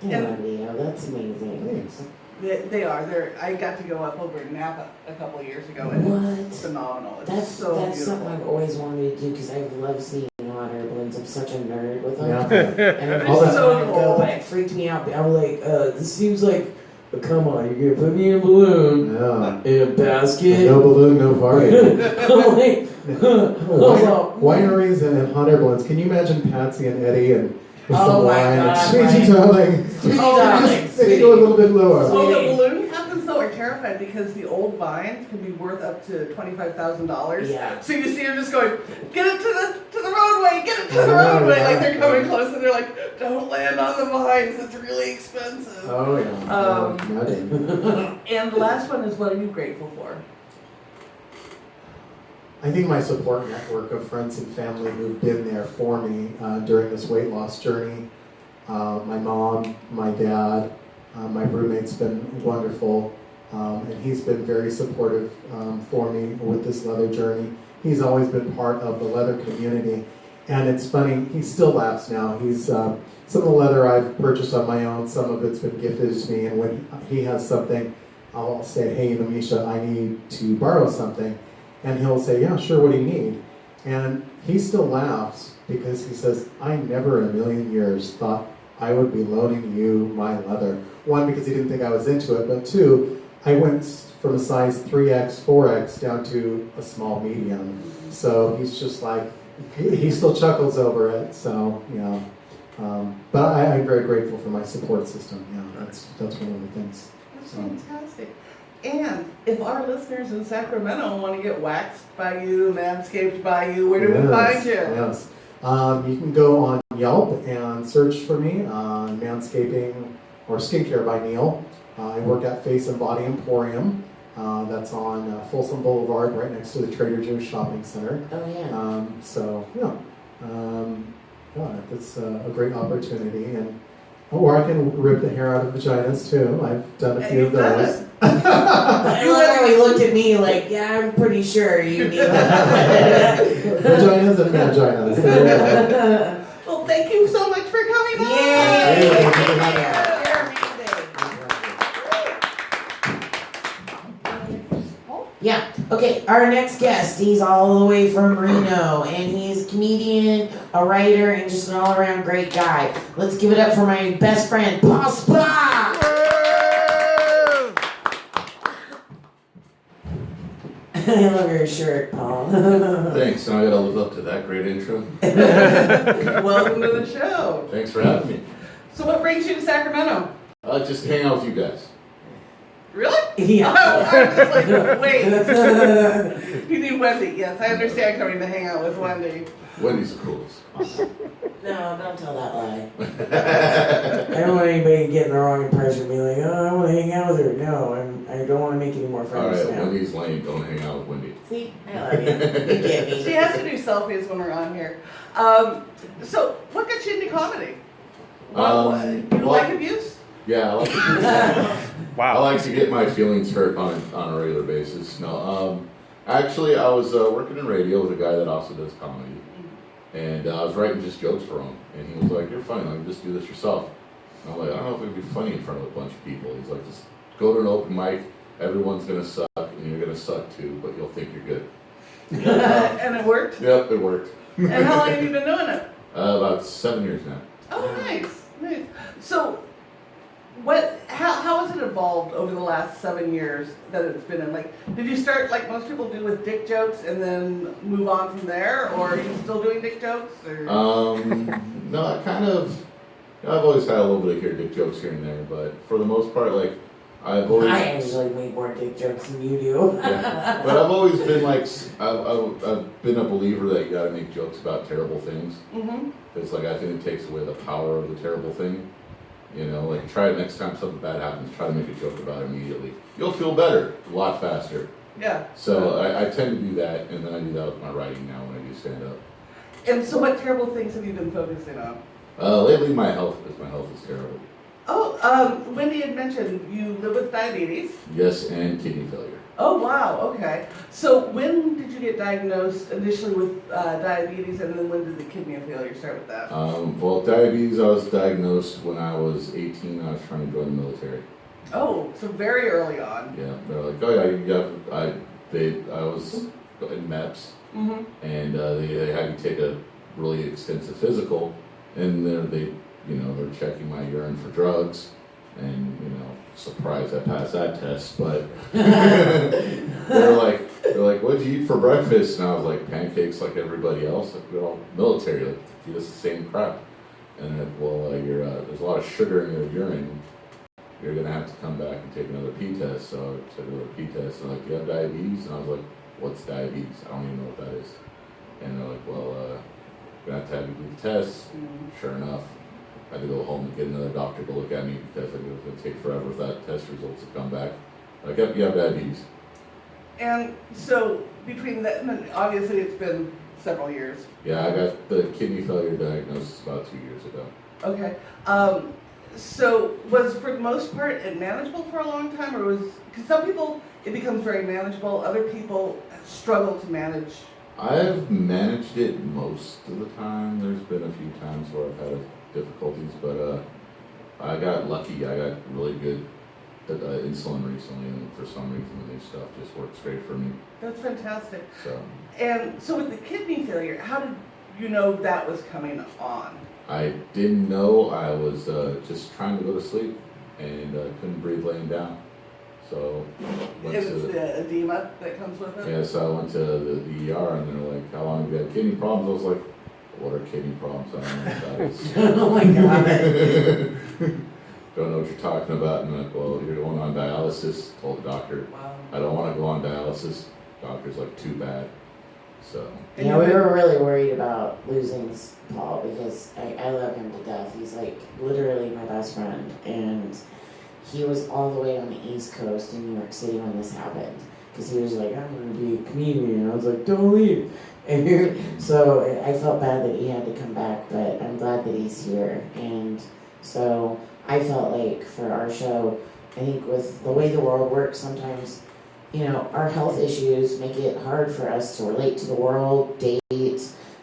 I love you. That's amazing. thanks. They are. I got to go up over in Napa a couple of years ago, and it's What? phenomenal. It's That's so something beautiful. I've always wanted to do because I love seeing hot air balloons. I'm such a nerd with them. Yeah. And I've All always that- wanted to go, but it freaked me out. I was like, this seems like, come on, you're gonna put me in a balloon Yeah. in a basket. No balloon, no party. I'm like, Wineries and hot air balloons. Can you imagine Patsy and Eddie and with Oh some my wine and God, sweetie right. darling? Sweetie darling, Just they go a little bit lower. Oh, the balloon captains though are terrified because the old vines can be worth up to $25,000. Yeah. So you see her just going, get it to the road, roadway, get it to the roadway. Like they're coming close and they're like, don't land on the vines, it's really expensive. Oh yeah. And the last one is, what are you grateful for? I think my support network of friends and family who've been there for me during this weight loss journey. My mom, my dad, my roommate's been wonderful, and he's been very supportive for me with this leather journey. He's always been part of the leather community, and it's funny, he still laughs now. He's some of the leather I've purchased on my own, some of it's been gifted to me, and when he has something, I'll say, hey, Namisha, I need to borrow something. And he'll say, yeah, sure, what do you need? And he still laughs because he says, I never in a million years thought I would be loaning you my leather. One, because he didn't think I was into it, but two, I went from a size 3X, 4X down to a small medium. So he's just like, he still chuckles over it, so, you know. But I'm very grateful for my support system, yeah, that's one of the things. That's fantastic. And if our listeners in Sacramento want to get waxed by you, manscaped by you, where do we find you? Yes. You can go on Yelp and search for me on Manscaping or Skincare by Neil. I work at Face and Body Emporium. That's on Folsom Boulevard, right next to the Trader Joe's Shopping Center. Oh yeah. It's a great opportunity, or I can rip the hair out of vaginas too. I've done a few of those. I love how he looked at me like, yeah, I'm pretty sure you need that. Vaginas and vaginas. Well, thank you so much for coming on. Yay! You're amazing. Yeah. Okay. Our next guest, he's all the way from Reno, and he's a comedian, a writer, and just an all-around great guy. Let's give it up for my best friend, Paul Spa. I love your shirt, Paul. Thanks. Now I gotta live up to that great intro. Welcome to the show. Thanks for having me. So, what brings you to Sacramento? Just hang out with you guys. Really? Yeah. I'm just like, wait. You need Wendy. Yes, I understand coming to hang out with Wendy. Wendy's the coolest. No, don't tell that lie. I don't want anybody to get in the wrong impression and be like, oh, I want to hang out with her. No, I don't want to make any more friends Alright, now. Wendy's lame. Don't hang out with Wendy. See? I love you. You get me. She has to do selfies when we're on here. So, what got you into comedy? You like abuse? Yeah, I like to I like to get my feelings hurt on a regular basis. No, actually, I was working in radio with a guy that also does comedy. And I was writing just jokes for him. And he was like, you're funny, like, just do this yourself. And I'm like, I don't know if it would be funny in front of a bunch of people. He's like, just go to an open mic, everyone's going to suck, and you're going to suck too, but you'll think you're good. And it worked? Yep, it worked. And how long have you been doing it? About 7 years now. Oh, nice. So, how has it evolved over the last 7 years that it's been in? Like, did you start like most people do with dick jokes and then move on from there, or are you still doing dick jokes? Or? No, I've always had a little bit of dick jokes here and there, but for the most part, like, I've always. I actually make more dick jokes than you do. Yeah. But I've always been like, I've been a believer that you gotta make jokes about terrible things. Mm-hmm. Because, like, I think it takes away the power of the terrible thing. You know, like, try it next time something bad happens, try to make a joke about it immediately. You'll feel better a lot faster. Yeah. So I tend to do that, and then I do that with my writing now when I do stand up. And so what terrible things have you been focusing on? Lately my health, because my health is terrible. Oh, Wendy had mentioned you live with diabetes. Yes, and kidney failure. Oh, wow, okay. So when did you get diagnosed initially with diabetes, and then when did the kidney failure start with that? Well, diabetes, I was diagnosed when I was 18. I was trying to join the military. Oh, so very early on. Yeah, they're like, oh yeah, I was in MEPS, Mm-hmm. and they had to take a really extensive physical, and they're checking my urine for drugs, and surprised I passed that test, but they're like, what'd you eat for breakfast? And I was like, pancakes like everybody else. Like, we're all military, like, feed us the same crap. And they're like, well, there's a lot of sugar in your urine. You're gonna have to come back and take another P test. So I took another P test, and like, do you have diabetes? And I was like, what's diabetes? I don't even know what that is. And they're like, well, we're gonna have to do the tests. Sure enough, I had to go home and get another doctor to look at me because it was gonna take forever for that test results to come back. Like, yep, you have diabetes. And so between that, and obviously it's been several years. Yeah, I got the kidney failure diagnosis about 2 years ago. Okay. So was for the most part it manageable for a long time, or was, because some people it becomes very manageable, other people struggle to manage. I've managed it most of the time. There's been a few times where I've had difficulties, but I got lucky. I got really good insulin recently, and for some reason the new stuff just works great for me. That's fantastic. So. And so with the kidney failure, how did you know that was coming on? I didn't know. I was just trying to go to sleep and couldn't breathe laying down. So It's the edema that comes with it? Yeah, so I went to the ER and they're like, how long have you had kidney problems? I was like, what are kidney problems? I don't know what that is. Oh my god. Don't know what you're talking about. And I'm like, well, you're going on dialysis. Told the doctor, Wow. I don't want to go on dialysis. Doctor's like, too bad. So. Yeah, we were really worried about losing Paul because I love him to death. He's like literally my best friend, and he was all the way on the East Coast in New York City when this happened because he was like, I'm going to be a comedian, and I was like, don't leave. And so I felt bad that he had to come back, but I'm glad that he's here. And so I felt like for our show, I think with the way the world works, sometimes, you know, our health issues make it hard for us to relate to the world, date,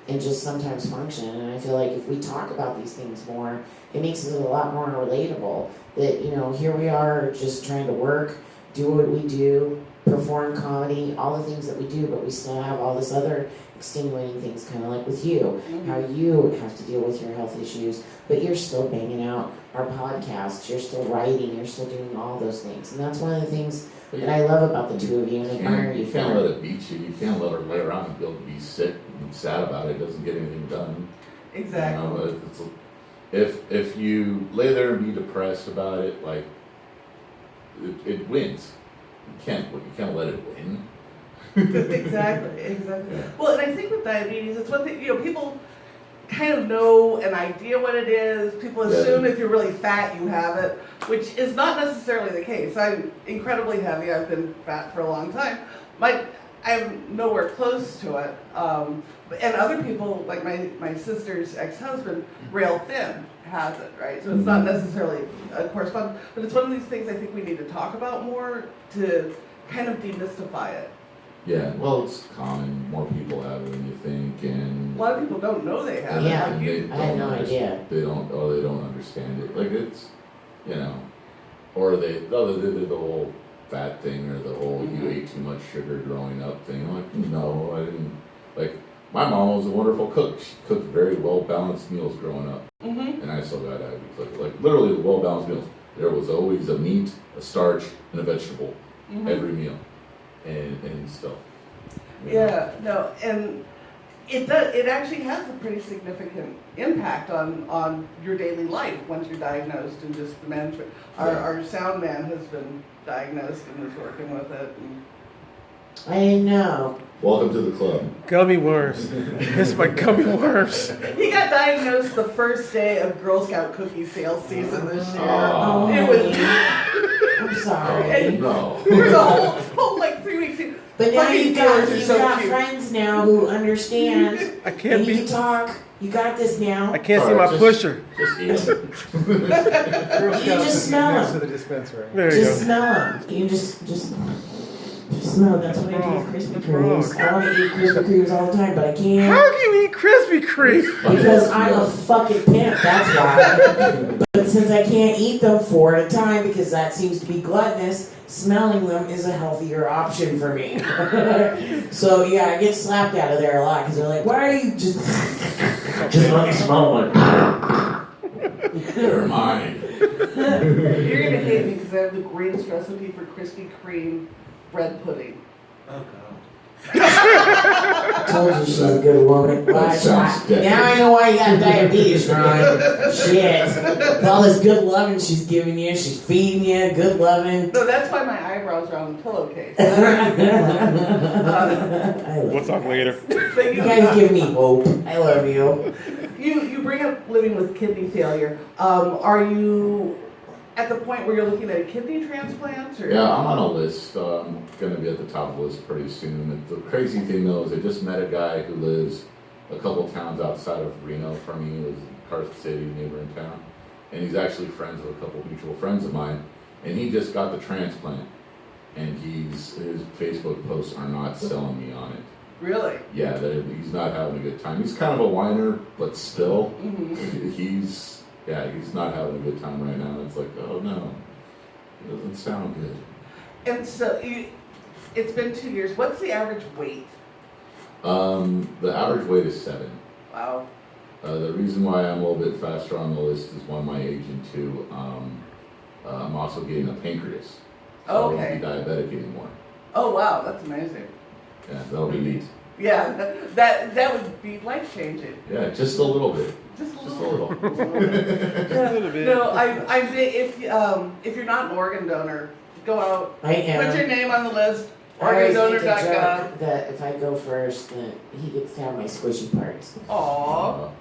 and just sometimes function. And I feel like if we talk about these things more, it makes it a lot more relatable. That, you know, here we are just trying to work, do what we do, perform comedy, all the things that we do, but we still have all this other extenuating things, kind of like with you, how you have to deal with your health issues, but you're still banging out our podcasts, you're still writing, you're still doing all those things. And that's one of the things that I love about the two of you and admire you You for. can't let it beat you. You can't let her lay around and be sick and sad about it. It doesn't get anything done. Exactly. You know, if you lay there and be depressed about it, like it wins. You can't let it win. Exactly. Yeah. Well, and I think with diabetes, it's one thing, you know, people kind of know an idea what it is. People assume if you're really fat, you have it, which is not necessarily the case. I'm incredibly heavy. I've been fat for a long time. I'm nowhere close to it. And other people, like my sister's ex-husband, rail thin, has it, right? So it's not necessarily a correspondence, but it's one of these things I think we need to talk about more to kind of demystify it. Yeah, well, it's common. More people have it than you think, and A lot of people don't know they have it. Yeah. Like you, I had no idea. They don't understand it. Like it's, you know, or they did the whole fat thing or the whole you ate too much sugar growing up thing. I'm like, no, I didn't. Like my mom was a wonderful cook. She cooked very well balanced meals growing up, and I still got diabetes. Like literally well balanced meals. There was always a meat, a starch, and a vegetable every meal. And stuff. Yeah, no, and it does. It actually has a pretty significant impact on your daily life once you're diagnosed and just the management. Our sound man has been diagnosed and is working with it. And I didn't know. Welcome to the club. Gummy worms. It's my gummy worms. he got diagnosed the first day of Girl Scout cookie sales season this year. Oh, It was. I'm sorry. No. There was a whole like 3 weeks. But now Puppies you've got are so cute. friends now who understand. I And can't you can be. talk. You got this now. I can't see Sorry, my pusher. Just eat them. Girl You Scout just cookies smell next them. to the dispensary. There you Just go. smell them. You just smell. That's what I do with Krispy Kremes. I want to eat Krispy Kremes all the time, but I can't. How can you eat Krispy Kreme? Because I'm a fucking pimp, that's why. But since I can't eat them 4 at a time because that seems to be gluttonous, smelling them is a healthier option for me. So yeah, I get slapped out of there a lot because they're like, why are you just let me smell it? Never mind. You're gonna hate me because I have the greatest recipe for Krispy Kreme bread pudding. Oh, God. Told you she's a good woman. That sounds dead. Now I know why you got diabetes, Ron. Shit. With all this good loving she's giving you, she's feeding you, good loving. No, that's why my eyebrows are on the pillowcase. We'll talk later. You guys give me hope. I love you. You bring up living with kidney failure. Are you at the point where you're looking at kidney transplants? Or? Yeah, I'm on a list. I'm going to be at the top of the list pretty soon. The crazy thing though is I just met a guy who lives a couple towns outside of Reno from me. He lives in Carson City, neighboring town. And he's actually friends with a couple mutual friends of mine. And he just got the transplant. And his Facebook posts are not selling me on it. Really? Yeah, he's not having a good time. He's kind of a whiner, but still, he's not having a good time right now. It's like, oh no, it doesn't sound good. And so it's been 2 years. What's the average weight? The average weight is 7. Wow. The reason why I'm a little bit faster on the list is one, my age, and 2, I'm also getting a pancreas. So I won't be diabetic anymore. Oh wow, that's amazing. Yeah, that'll be neat. Yeah, that would be life changing. Yeah, just a little bit. Just a Just a little. little. A little bit. No, if you're not an organ donor, go out, I am. put your name on the list. I always make a Organdonor.gov. joke that if I go first, then he gets to have my squishy parts. Aww.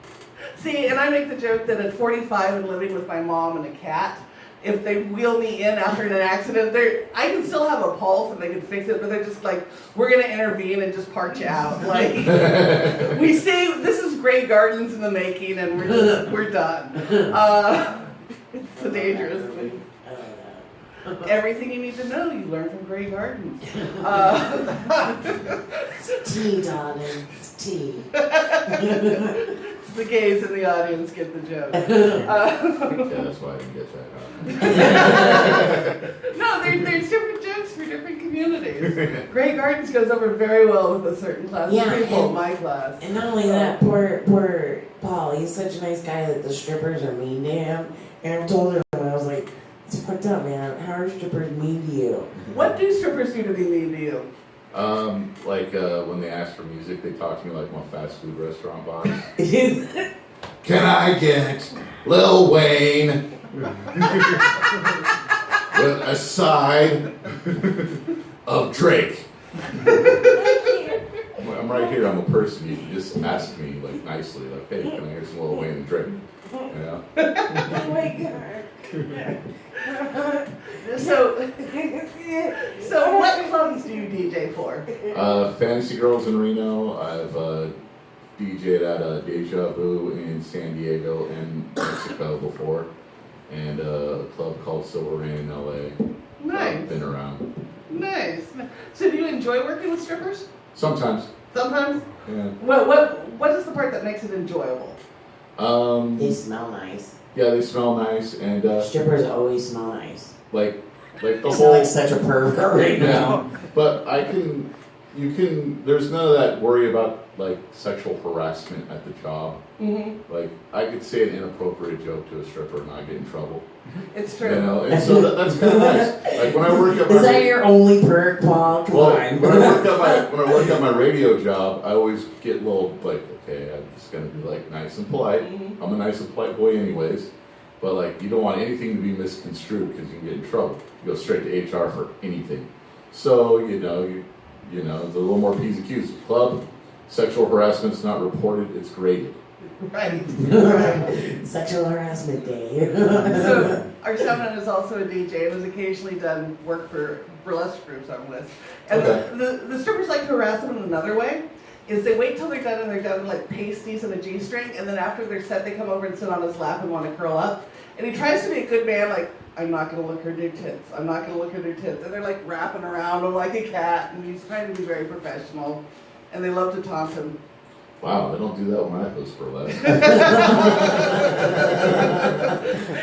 See, and I make the joke that at 45 and living with my mom and a cat, if they wheel me in after an accident, I can still have a pulse and they can fix it, but they're just like, we're gonna intervene and just part you out. Like, we see this is Grey Gardens in the making, and we're done. It's a dangerous thing. Everything you need to know, you learn from Grey Gardens. It's tea, darling. It's tea. The gays in the audience get the joke. Yeah, that's why I didn't get that. No, there's different jokes for different communities. Grey Gardens goes over very well with a certain class of people in my class. And not only that, poor Paul, he's such a nice guy that the strippers are mean to him. And I told him, I was like, it's fucked up, man. How are strippers mean to you? What do strippers do to be mean to you? When they ask for music, they talk to me like I'm a fast food restaurant boss. Can I get Lil Wayne with a side of Drake? I'm right here. I'm a person. You can just ask me like nicely, like, hey, can I hear some Lil Wayne and Drake? You know? Oh my god. So what clubs do you DJ for? Fantasy Girls in Reno. I've DJ'd at Deja Vu in San Diego and Mexico before, and a club called Silver Rain in LA. Nice. I've been around. Nice. So do you enjoy working with strippers? Sometimes. Sometimes? Yeah. What is the part that makes it enjoyable? They smell nice. Yeah, they smell nice, and Strippers always smell nice. like the I whole. sound like such a pervert right now. But there's none of that worry about like sexual harassment at the job. Mm-hmm. Like I could say an inappropriate joke to a stripper and not get in trouble. It's true. You know, and so that's kind of nice. Like when I work at my Is that your only perk, Paul? Come on. when I work at my radio job, I always get a little like, okay, I'm just gonna be like nice and polite. Mm-hmm. I'm a nice and polite boy anyways. But like you don't want anything to be misconstrued because you can get in trouble. You go straight to HR for anything. So you know, there's a little more P's and Q's. Club, sexual harassment's not reported, it's graded. Right. Sexual harassment day. So our soundman is also a DJ and has occasionally done work for burlesque groups I'm with. And Okay. the strippers like to harass them in another way. Is they wait till they're done and they're done like pasties and a G-string, and then after they're set, they come over and sit on his lap and want to curl up. And he tries to be a good man, like, I'm not going to look her new tits. I'm not going to look her new tits. And they're like wrapping around him like a cat, and he's trying to be very professional. And they love to taunt him. Wow, they don't do that when I host burlesque.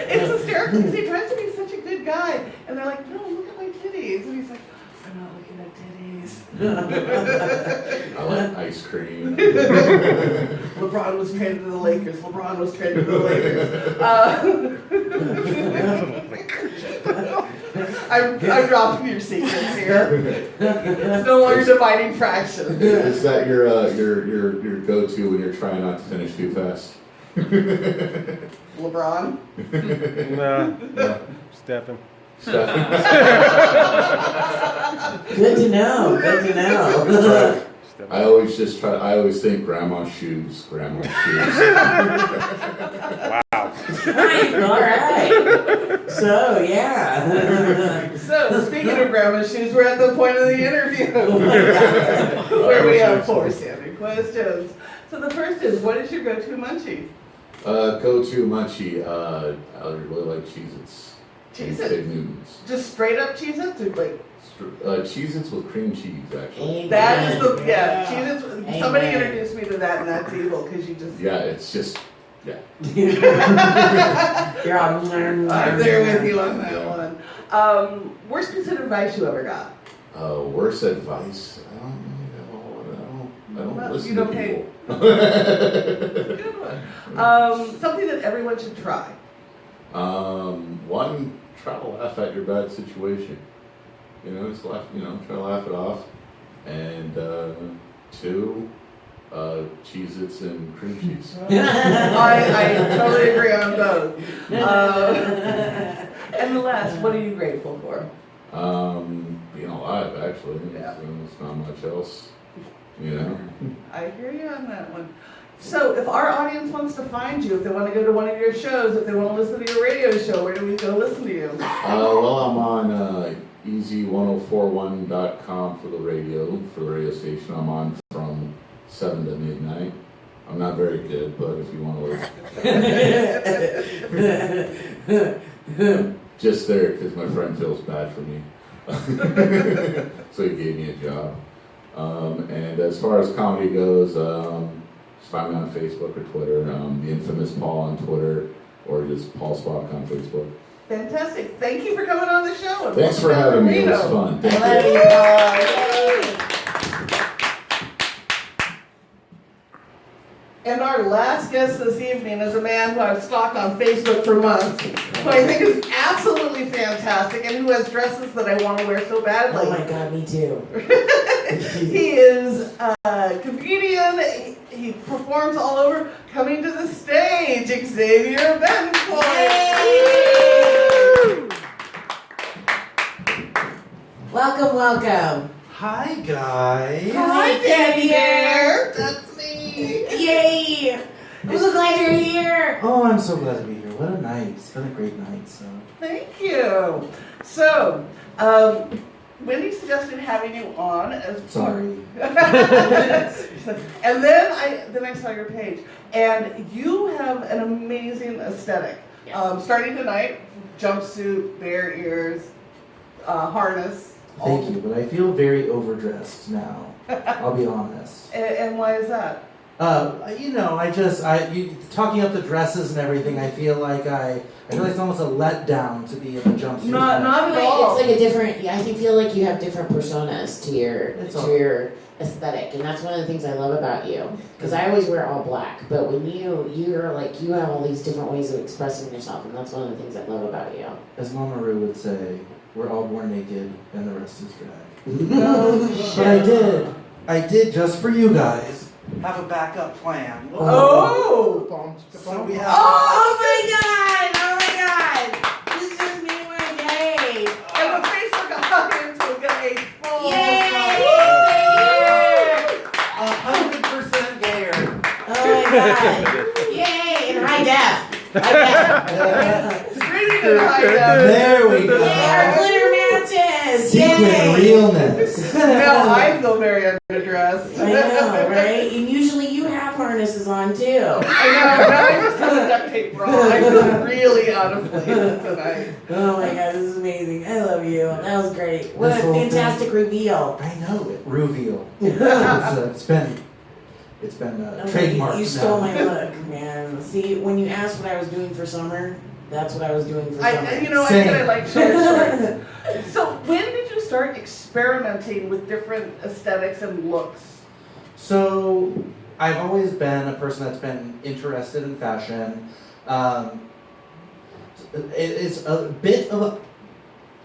It's hysterical because he tries to be such a good guy. And they're like, no, look at my titties. And he's like, I'm not looking at titties. I like ice cream. LeBron was traded to the Lakers. LeBron was traded to the Lakers. I I'm dropping your secrets here. It's no longer dividing fractions. Is that your go-to when you're trying not to finish too fast? LeBron? No. Stephen. Good to know. Good to know. I always think grandma's shoes. Wow. All right. So yeah. So, speaking of grandma's shoes, we're at the point of the interview where we have 4 standard questions. So the first is, what is your go-to munchie? Go-to munchie. I really like Cheez-Its. Cheez-Its? Big Newtons. Just straight up Cheez-Its or like? Cheez-Its with cream cheese, actually. That is the, yeah, Cheez-Its. Amen. Somebody introduced me to that and that's evil because you just. Yeah, it's just, yeah. You're all, I'm there with you on that one. Worst piece of advice you ever got? Worst advice? I don't listen You don't to pay. people. Good one. Something that everyone should try. One, try to laugh at your bad situation. You know, just laugh. You know, try to laugh it off. And 2, Cheez-Its and cream cheese. I totally agree on both. And the last, what are you grateful for? Being alive, actually. Yeah. It's not much else. You know. I hear you on that one. So, if our audience wants to find you, if they want to go to one of your shows, if they want to listen to your radio show, where do we go listen to you? Well, I'm on easy1041.com for the radio station. I'm on from 7 to midnight. I'm not very good, but if you want to listen. Just there because my friend feels bad for me. So he gave me a job. And as far as comedy goes, just find me on Facebook or Twitter. The infamous Paul on Twitter, or just Paul Spock on Facebook. Fantastic. Thank you for coming on the show. And Thanks for having me. It was fun. Thank I you. love you, Paul. And our last guest this evening is a man who I've stalked on Facebook for months, who I think is absolutely fantastic, and who has dresses that I want to wear so badly. Oh my God, me too. He is a comedian. He performs all over. Coming to the stage, Xavier Benfoy. Welcome, welcome. Hi, guys. Hi, Xavier. That's me. Yay! I'm so glad you're here. Oh, I'm so glad to be here. What a night. It's been a great night, so. Thank you. So, Wendy suggested having you on as Sorry. And then I saw your page, and you have an amazing aesthetic. Yes. Starting tonight, jumpsuit, bare ears, harness. Thank you, but I feel very overdressed now. I'll be honest. And why is that? Talking up the dresses and everything, I feel like it's almost a letdown to be in a jumpsuit. Not at all. It's like a different. I feel like you have different personas to your aesthetic, and that's one of the things I love about you. Because I always wear all black, but when you're like you have all these different ways of expressing yourself, and that's one of the things I love about you. As Mama Roo would say, we're all born naked, and the rest is drag. No, But I did just for you guys. Have a backup plan. Oh! So we have. Oh my God! This just made my day. And the Facebook audience will get a full. Yay! 100% gayer. Oh my God! Yay! And high def. Screening in high def. There we go. Yay! Our glitter matches. Secret Yay! realness. Now I feel very underdressed. I know, right? And usually you have harnesses on too. I know, now I just have a duct tape bra. I feel really out of place tonight. Oh my God, this is amazing. I love you. That was great. What a This whole thing- fantastic reveal. I know it. Reveal. It's been trademarked. You stole now. my look, man. See, when you asked what I was doing for summer, that's what I was doing for summer. I said I like short shorts. So when did you start experimenting with different aesthetics and looks? So I've always been a person that's been interested in fashion. It's a bit of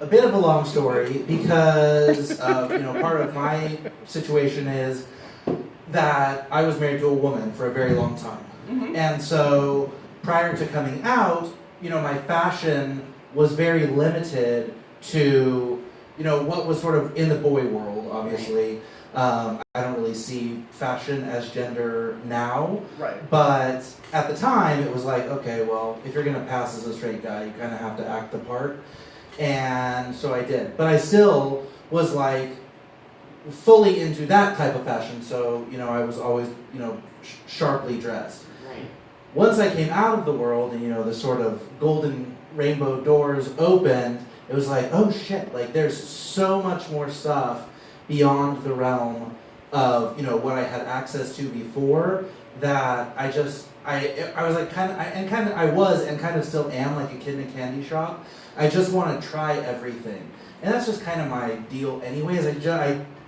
a bit of a long story because part of my situation is that I was married to a woman for a very long time. Mhm. And so prior to coming out, my fashion was very limited to, what was sort of in the boy world, obviously. I don't really see fashion as gender now. Right. But at the time, it was like, okay, well, if you're going to pass as a straight guy, you kind of have to act the part. And so I did. But I still was like fully into that type of fashion. So, I was always, sharply dressed. Right. Once I came out of the world and, the sort of golden rainbow doors opened, it was like, oh shit, like there's so much more stuff beyond the realm of, what I had access to before that I was like I was and kind of still am like a kid in a candy shop. I just want to try everything. And that's just kind of my deal anyways.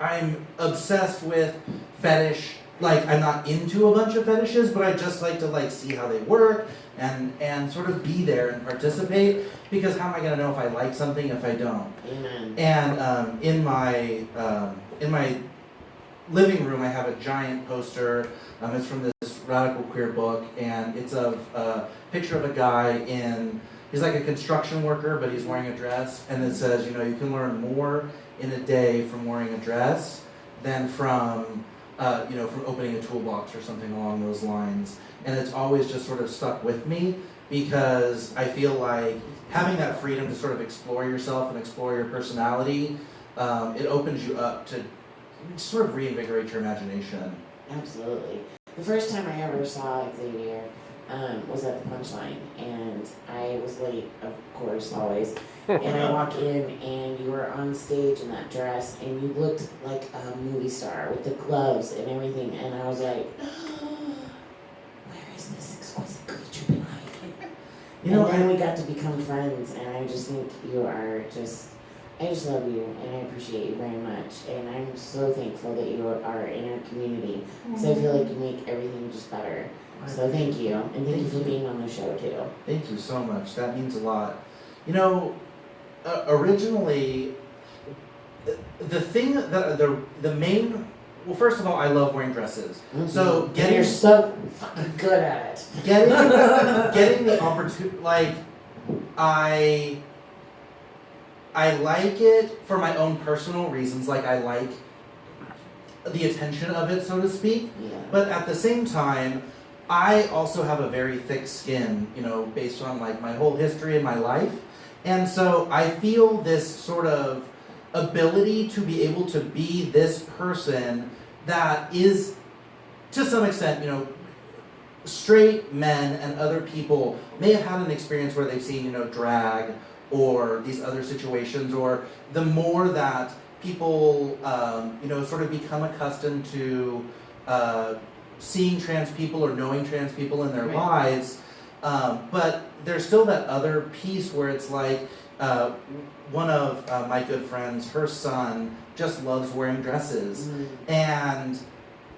I'm obsessed with fetish. Like, I'm not into a bunch of fetishes, but I just like to like see how they work and sort of be there and participate, because how am I going to know if I like something if I don't? Amen. And in my living room, I have a giant poster. It's from this radical queer book, and it's of a picture of a guy he's like a construction worker, but he's wearing a dress, and it says, you can learn more in a day from wearing a dress than from opening a toolbox or something along those lines. And it's always just sort of stuck with me, because I feel like having that freedom to sort of explore yourself and explore your personality, it opens you up to sort of reinvigorate your imagination. Absolutely. The first time I ever saw Xavier was at the Punchline, and I was late, of course, always. And I walk in, and you were on stage in that dress, and you looked like a movie star with the gloves and everything. And I was like, where is this exquisite creature behind? And then we got to become friends, and I just think you are I just love you, and I appreciate you very much. And I'm so thankful that you are in our community, because I feel like you make everything just better. So thank you, and thank you for being on the show too. Thank you so much. That means a lot. Originally, the thing that the main, well, first of all, I love wearing dresses. Mm-hmm. So you're so fucking good at it. Getting the opportunity, like I like it for my own personal reasons. Like I like the attention of it, so to speak. Yeah. But at the same time, I also have a very thick skin, based on like my whole history in my life. And so I feel this sort of ability to be able to be this person that is, to some extent, straight men and other people may have had an experience where they've seen, drag or these other situations, or the more that people, sort of become accustomed to seeing trans people or knowing trans people in their lives, but there's still that other piece where it's like, one of my good friends, her son just loves wearing dresses, and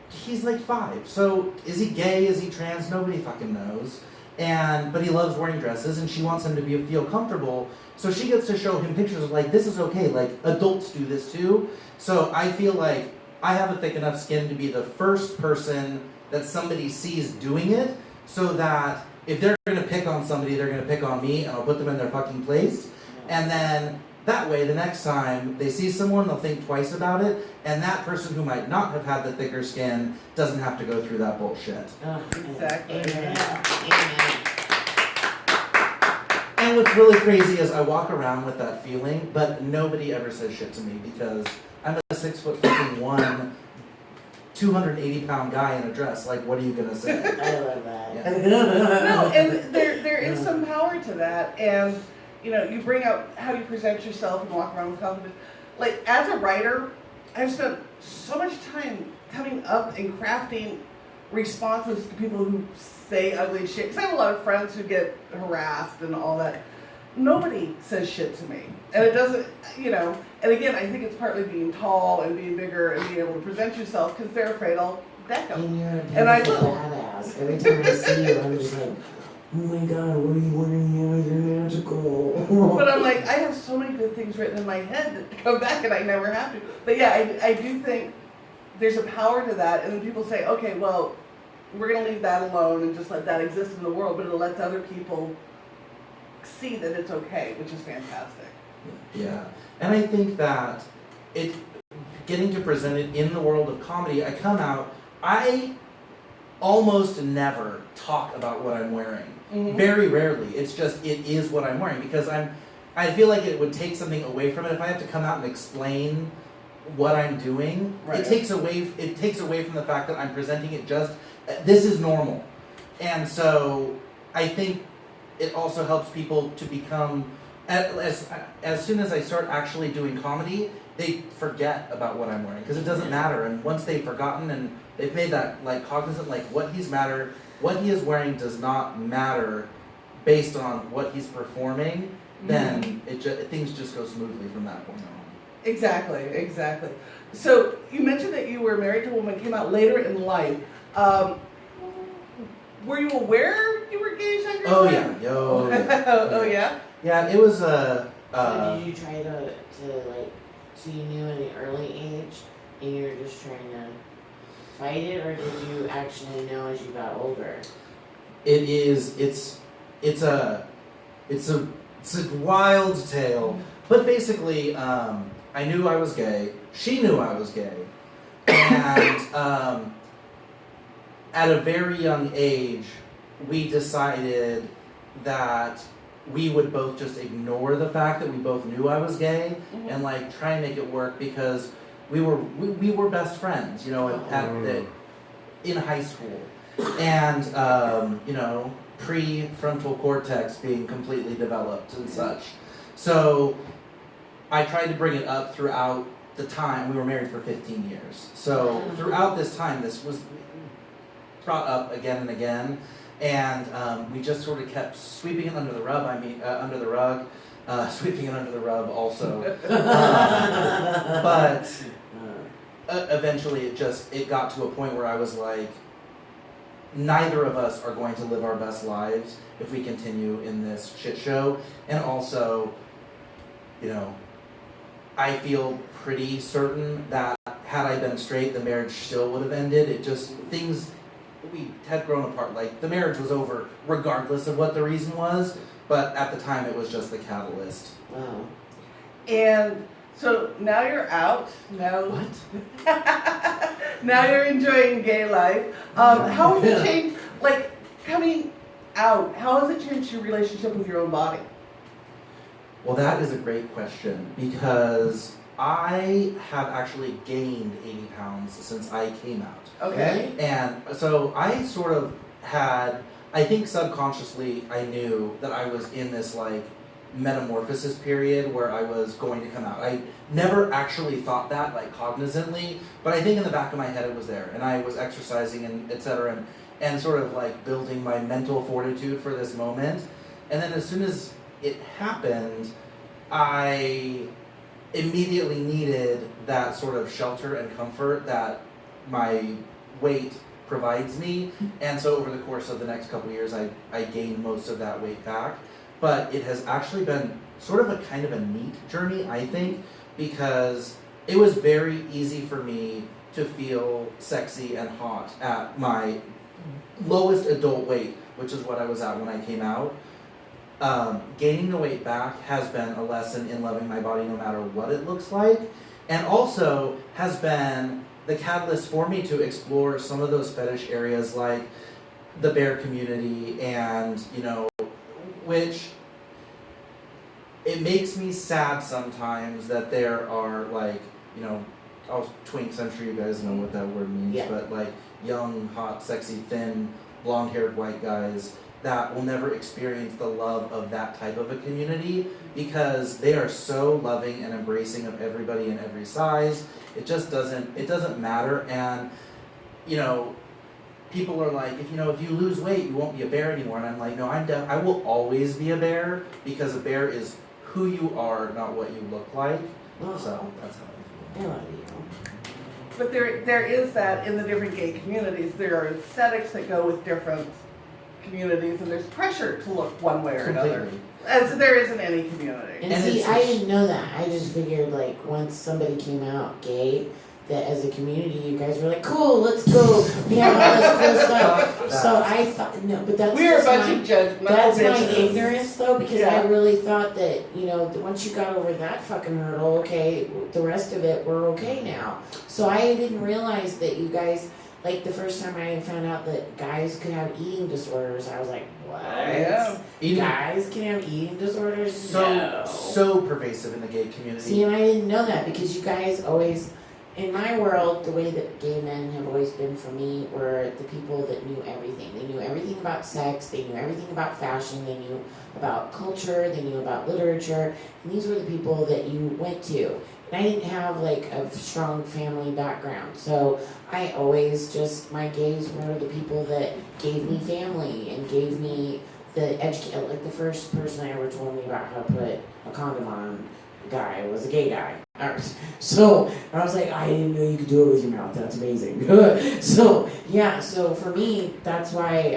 he's like 5. So is he gay? Is he trans? Nobody fucking knows. But he loves wearing dresses, and she wants him to feel comfortable. So she gets to show him pictures of like, this is okay. Like adults do this too. So I feel like I have a thick enough skin to be the first person that somebody sees doing it, so that if they're going to pick on somebody, they're going to pick on me, and I'll put them in their fucking place. And then that way, the next time they see someone, they'll think twice about it, and that person who might not have had the thicker skin doesn't have to go through that bullshit. Exactly. Amen. Amen. And what's really crazy is I walk around with that feeling, but nobody ever says shit to me, because I'm a 6'1", 280-pound guy in a dress. Like, what are you gonna say? I love that. Yeah. No, and there is some power to that, and you bring out how you present yourself and walk around with confidence. Like, as a writer, I've spent so much time coming up and crafting responses to people who say ugly shit. Because I have a lot of friends who get harassed and all that. Nobody says shit to me. And it doesn't, and again, I think it's partly being tall and being bigger and being able to present yourself, because they're afraid I'll deck them. And you're a And I beautiful will. badass. Every time I see you, I'm just like, oh my god, what are you wearing here? You're magical. But I'm like, I have so many good things written in my head that come back and I never have to. But yeah, I do think there's a power to that. And then people say, okay, well, we're going to leave that alone and just let that exist in the world, but it lets other people see that it's okay, which is fantastic. Yeah, and I think that it getting to present it in the world of comedy, I almost never talk about what I'm wearing. Mm-hmm. Very rarely. It's just, it is what I'm wearing, because I feel like it would take something away from it if I have to come out and explain what I'm doing. Right. It takes away from the fact that I'm presenting it just, this is normal. And so I think it also helps people to become, as soon as I start actually doing comedy, they forget about what I'm wearing, because it doesn't matter. And once they've forgotten and they've made that like cognizant, like what he is wearing does not matter based on what he's performing, then things just go smoothly from that point on. Exactly. So you mentioned that you were married to a woman, came out later in life. Were you aware you were gay as younger? Oh yeah, yo. Oh yeah. Yeah, it was So did you try to like, so you knew at an early age and you were just trying to fight it, or did you actually know as you got older? It's a wild tale. But basically, I knew I was gay. She knew I was gay. And at a very young age, we decided that we would both just ignore the fact that we both knew I was gay and like try and make it work, because we were best friends, you know, in high school, and you know, prefrontal cortex being completely developed and such. So I tried to bring it up throughout the time. We were married for 15 years. So throughout this time, this was brought up again and again. And we just sort of kept sweeping it under the rug. Sweeping it under the rug also. But eventually it got to a point where I was like, neither of us are going to live our best lives if we continue in this shit show. And also, you know, I feel pretty certain that had I been straight, the marriage still would have ended. It just, we had grown apart. Like, the marriage was over regardless of what the reason was, but at the time it was just the catalyst. Wow. And so now you're out. Now What? now you're enjoying gay life. How has it changed, like, coming out, how has it changed your relationship with your own body? Well, that is a great question, because I have actually gained 80 pounds since I came out. Okay. And so I sort of had, I think subconsciously I knew that I was in this like metamorphosis period where I was going to come out. I never actually thought that like cognizantly, but I think in the back of my head it was there, and I was exercising and etc. and sort of like building my mental fortitude for this moment. And then as soon as it happened, I immediately needed that sort of shelter and comfort that my weight provides me. And so over the course of the next couple of years, I gained most of that weight back. But it has actually been sort of a kind of a neat journey, I think, because it was very easy for me to feel sexy and hot at my lowest adult weight, which is what I was at when I came out. Gaining the weight back has been a lesson in loving my body no matter what it looks like, and also has been the catalyst for me to explore some of those fetish areas like the bear community, and you know, which it makes me sad sometimes that there are like, you know, twinks, I'm sure you guys know what that word means, but like young, hot, sexy, thin, blonde-haired white guys that will never experience the love of that type of a community, because they are so loving and embracing of everybody in every size. It just doesn't matter. And you know, people are like, if you lose weight, you won't be a bear anymore. And I'm like, no, I will always be a bear, because a bear is who you are, not what you look like. So that's how I feel. I love you. But there is that in the different gay communities. There are aesthetics that go with different communities, and there's pressure to look one way or another, Completely. as there is in any community. And And see, it's- I didn't know that. I just figured like once somebody came out gay, that as a community you guys were like, cool, let's go. We have all this cool stuff. So I thought, no, but that's We're a just bunch my, of judgmental that's my bitches. ignorance though, because Yeah. I really thought that, you know, once you got over that fucking hurdle, okay, the rest of it, we're okay now. So I didn't realize that you guys, like the first time I found out that guys could have eating disorders, I was like, what? Yeah. Eating- Guys can have eating disorders? So No. so pervasive in the gay community. See, and I didn't know that because you guys always, in my world, the way that gay men have always been for me were the people that knew everything. They knew everything about sex, they knew everything about fashion, they knew about culture, they knew about literature, and these were the people that you went to. And I didn't have like a strong family background, so I always just, my gays were the people that gave me family and gave me the like the first person I ever told me about how to put a condom on a guy was a gay guy. So I was like, I didn't know you could do it with your mouth. That's amazing. So yeah, so for me, that's why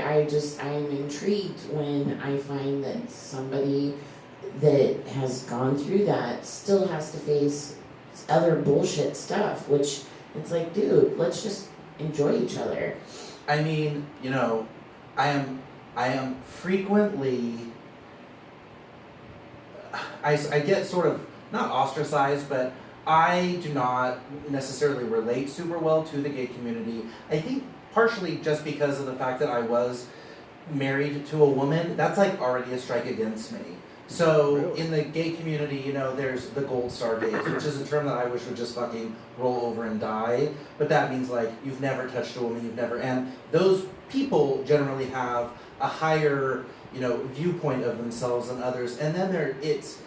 I'm intrigued when I find that somebody that has gone through that still has to face other bullshit stuff, which it's like, dude, let's just enjoy each other. I mean, you know, I am frequently, I get sort of, not ostracized, but I do not necessarily relate super well to the gay community. I think partially just because of the fact that I was married to a woman, that's like already a strike against me. So Really? in the gay community, you know, there's the gold star gays, which is a term that I wish would just fucking roll over and die. But that means like you've never touched a woman, you've never, and those people generally have a higher, you know, viewpoint of themselves than others. And then it's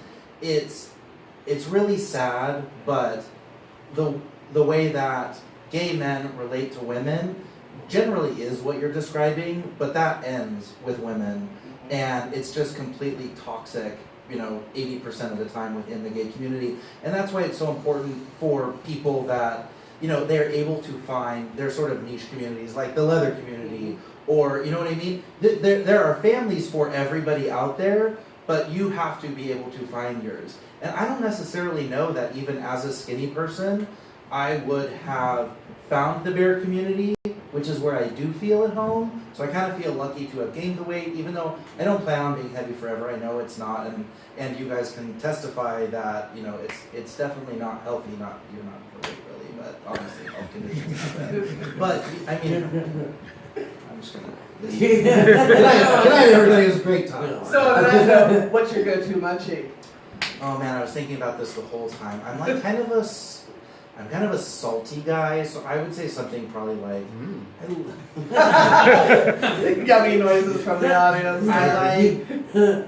really sad, but the way that gay men relate to women generally is what you're describing, but that ends with women. And it's just completely toxic, you know, 80% of the time within the gay community. And that's why it's so important for people that, you know, they're able to find their sort of niche communities, like the leather community, or, you know what I mean? There are families for everybody out there, but you have to be able to find yours. And I don't necessarily know that even as a skinny person, I would have found the bear community, which is where I do feel at home. So I kind of feel lucky to have gained the weight, even though I don't plan on being heavy forever. I know it's not, and you guys can testify that, you know, it's definitely not healthy. You're not overweight really, but obviously health conditions happen. But I mean, I'm just gonna. Good night, everybody. It was a great time. So on that note, what's your go-to munchie? Oh man, I was thinking about this the whole time. I'm like kind of a salty guy, so I would say something probably like. Yummy noises from the audience. I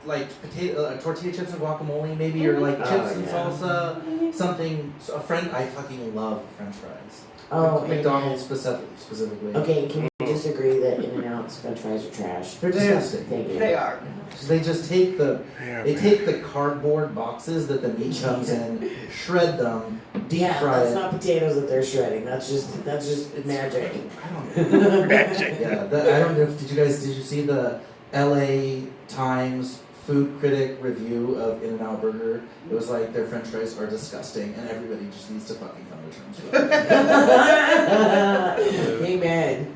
like potato, tortilla chips and guacamole, maybe, or like chips and salsa. Something. So a friend, I fucking love French fries. Oh, McDonald's specifically. Okay, can we just agree that In-N-Out's French fries are trash? They're disgusting. Thank you. They are. They just take the Yeah, they take the cardboard boxes that the meat comes in, shred them, deep Yeah, fry that's it. not potatoes that they're shredding. That's just magic. I don't know. Yeah, I don't know. Did you see the LA Times food critic review of In-N-Out Burger? It was like their French fries are disgusting, and everybody just needs to fucking come to terms with it. Amen.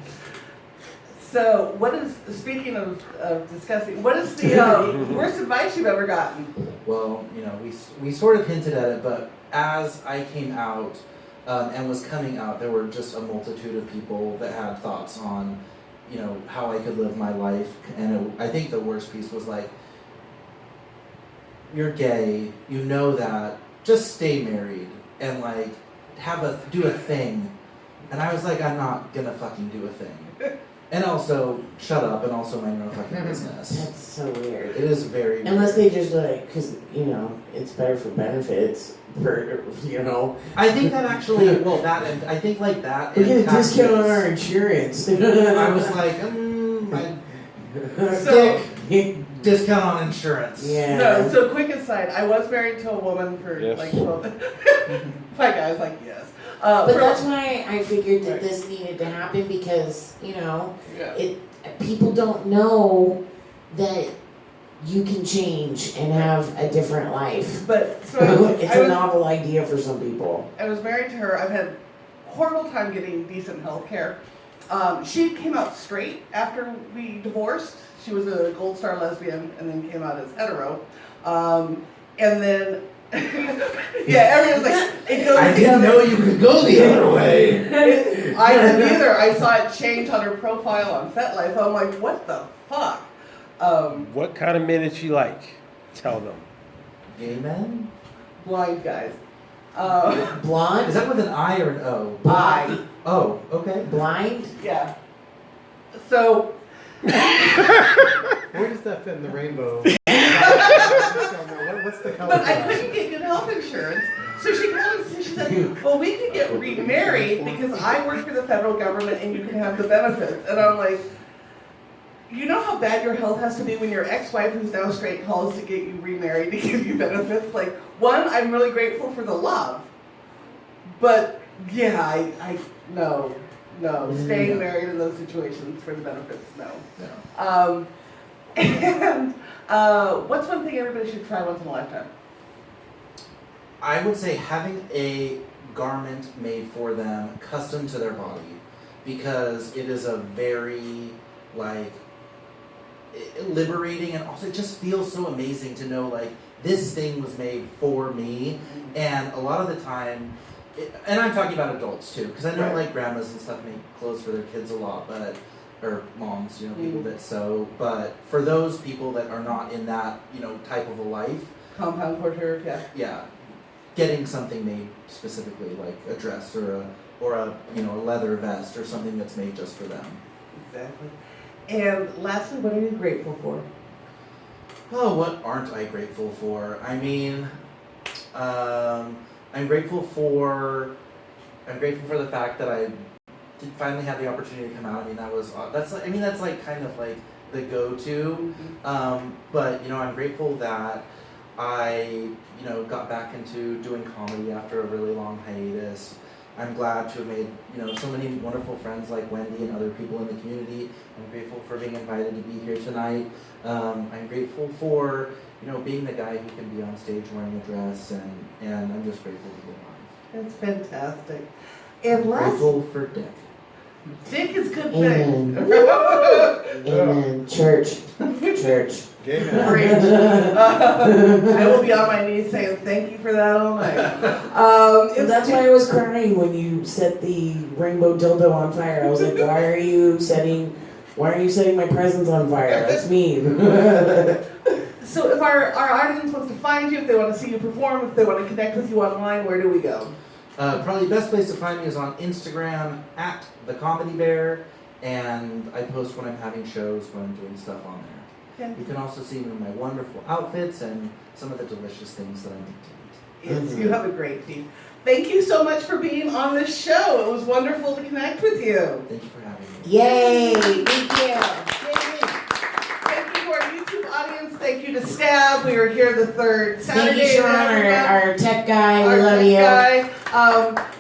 So, what is, speaking of discussing, what is the worst advice you've ever gotten? Well, you know, we sort of hinted at it, but as I came out and was coming out, there were just a multitude of people that had thoughts on, you know, how I could live my life. And I think the worst piece was like, you're gay, you know that, just stay married and like do a thing. And I was like, I'm not gonna fucking do a thing. And also, shut up, and also mind your own fucking business. That's so weird. It is very weird. Unless they just like, because, you know, it's better for benefits, you know. I think that actually, well, that, and I think like that. We get a and taxes. discount on our insurance. I was like, So, discount on insurance. Yeah. No, so quick aside, I was married to a woman for Yes. like 12. My guy's like, yes. But For- that's why I figured that Right. this needed to happen because, yeah. people don't know that you can change and have a different life. But so It's I a was, novel idea for some people. I was married to her. I've had a horrible time getting decent health care. She came out straight after we divorced. She was a Gold Star lesbian and then came out as hetero. And then, yeah, everyone's like, it goes I didn't know you could go the other way. I didn't either. I saw it change on her profile on FetLife. I'm like, what the fuck? What kind of men did she like? Tell them. Gay men? Blind guys. Blonde? Is that with an I or an O? I. Oh, okay. Blind? Yeah. So, Where does that fit in the rainbow? What's the color? but I couldn't get good health insurance. So she called and she said, well, we could get remarried because I work for the federal government and you can have the benefits. And I'm like, you know how bad your health has to be when your ex-wife, who's now straight, calls to get you remarried to give you benefits? Like, one, I'm really grateful for the love. But, yeah, no. Staying married in those situations for the benefits, no. And what's one thing everybody should try once in a lifetime? I would say having a garment made for them, custom to their body, because it is a very, like, liberating, and also it just feels so amazing to know, like, this thing was made for me. And a lot of the time, and I'm talking about adults too, because I know Right. like grandmas and stuff make clothes for their kids a lot, but or moms, people that sew. But for those people that are not in that type of a life, Compound couture, yeah. yeah, getting something made specifically, like a dress or a leather vest or something that's made just for them. Exactly. And lastly, what are you grateful for? Oh, what aren't I grateful for? I mean, I'm grateful for the fact that I did finally have the opportunity to come out. I mean, that's like kind of like the go-to. But I'm grateful that I got back into doing comedy after a really long hiatus. I'm glad to have made so many wonderful friends like Wendy and other people in the community. I'm grateful for being invited to be here tonight. I'm grateful for being the guy who can be on stage wearing a dress, and I'm just grateful to be alive. That's fantastic. And last, Grateful for Dick. Dick is good Amen. thing. Amen. Church. Gay man. Great. I will be on my knees saying thank you for that all night. That's why I was crying when you set the rainbow dildo on fire. I was like, why are you setting my presents on fire? That's mean. So if our audience wants to find you, if they want to see you perform, if they want to connect with you online, where do we go? Probably the best place to find me is on Instagram @thecomedybear, and I post when I'm having shows, when I'm doing stuff on there. Yeah. You can also see my wonderful outfits and some of the delicious things that I make to eat. Yes, you have a great team. Thank you so much for being on this show. It was wonderful to connect with you. Thank you for having me. Yay! Thank you. Thank you to our YouTube audience. Thank you to Stab. We were here the third Saturday. Thank you, Sean, our tech guy. We love tech you. guy.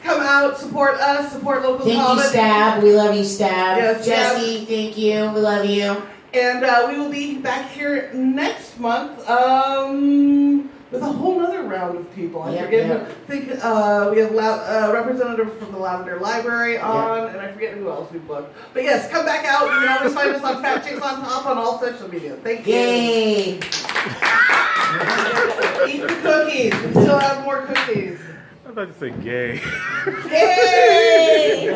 Come out, support us, support local Thank you, comedy. Stab. We love you, Stab. Yes, Stab. Jesse, thank you. We love you. And we will be back here next month with a whole other round of people. I forget who. I think we have a representative from the Lavender Library on, and I forget who else we booked. But yes, come back out. You can always find us on Fat Chicks on Top on all social media. Thank you. Yay! Eat the cookies. We still have more cookies. I'm about to say gay. Yay!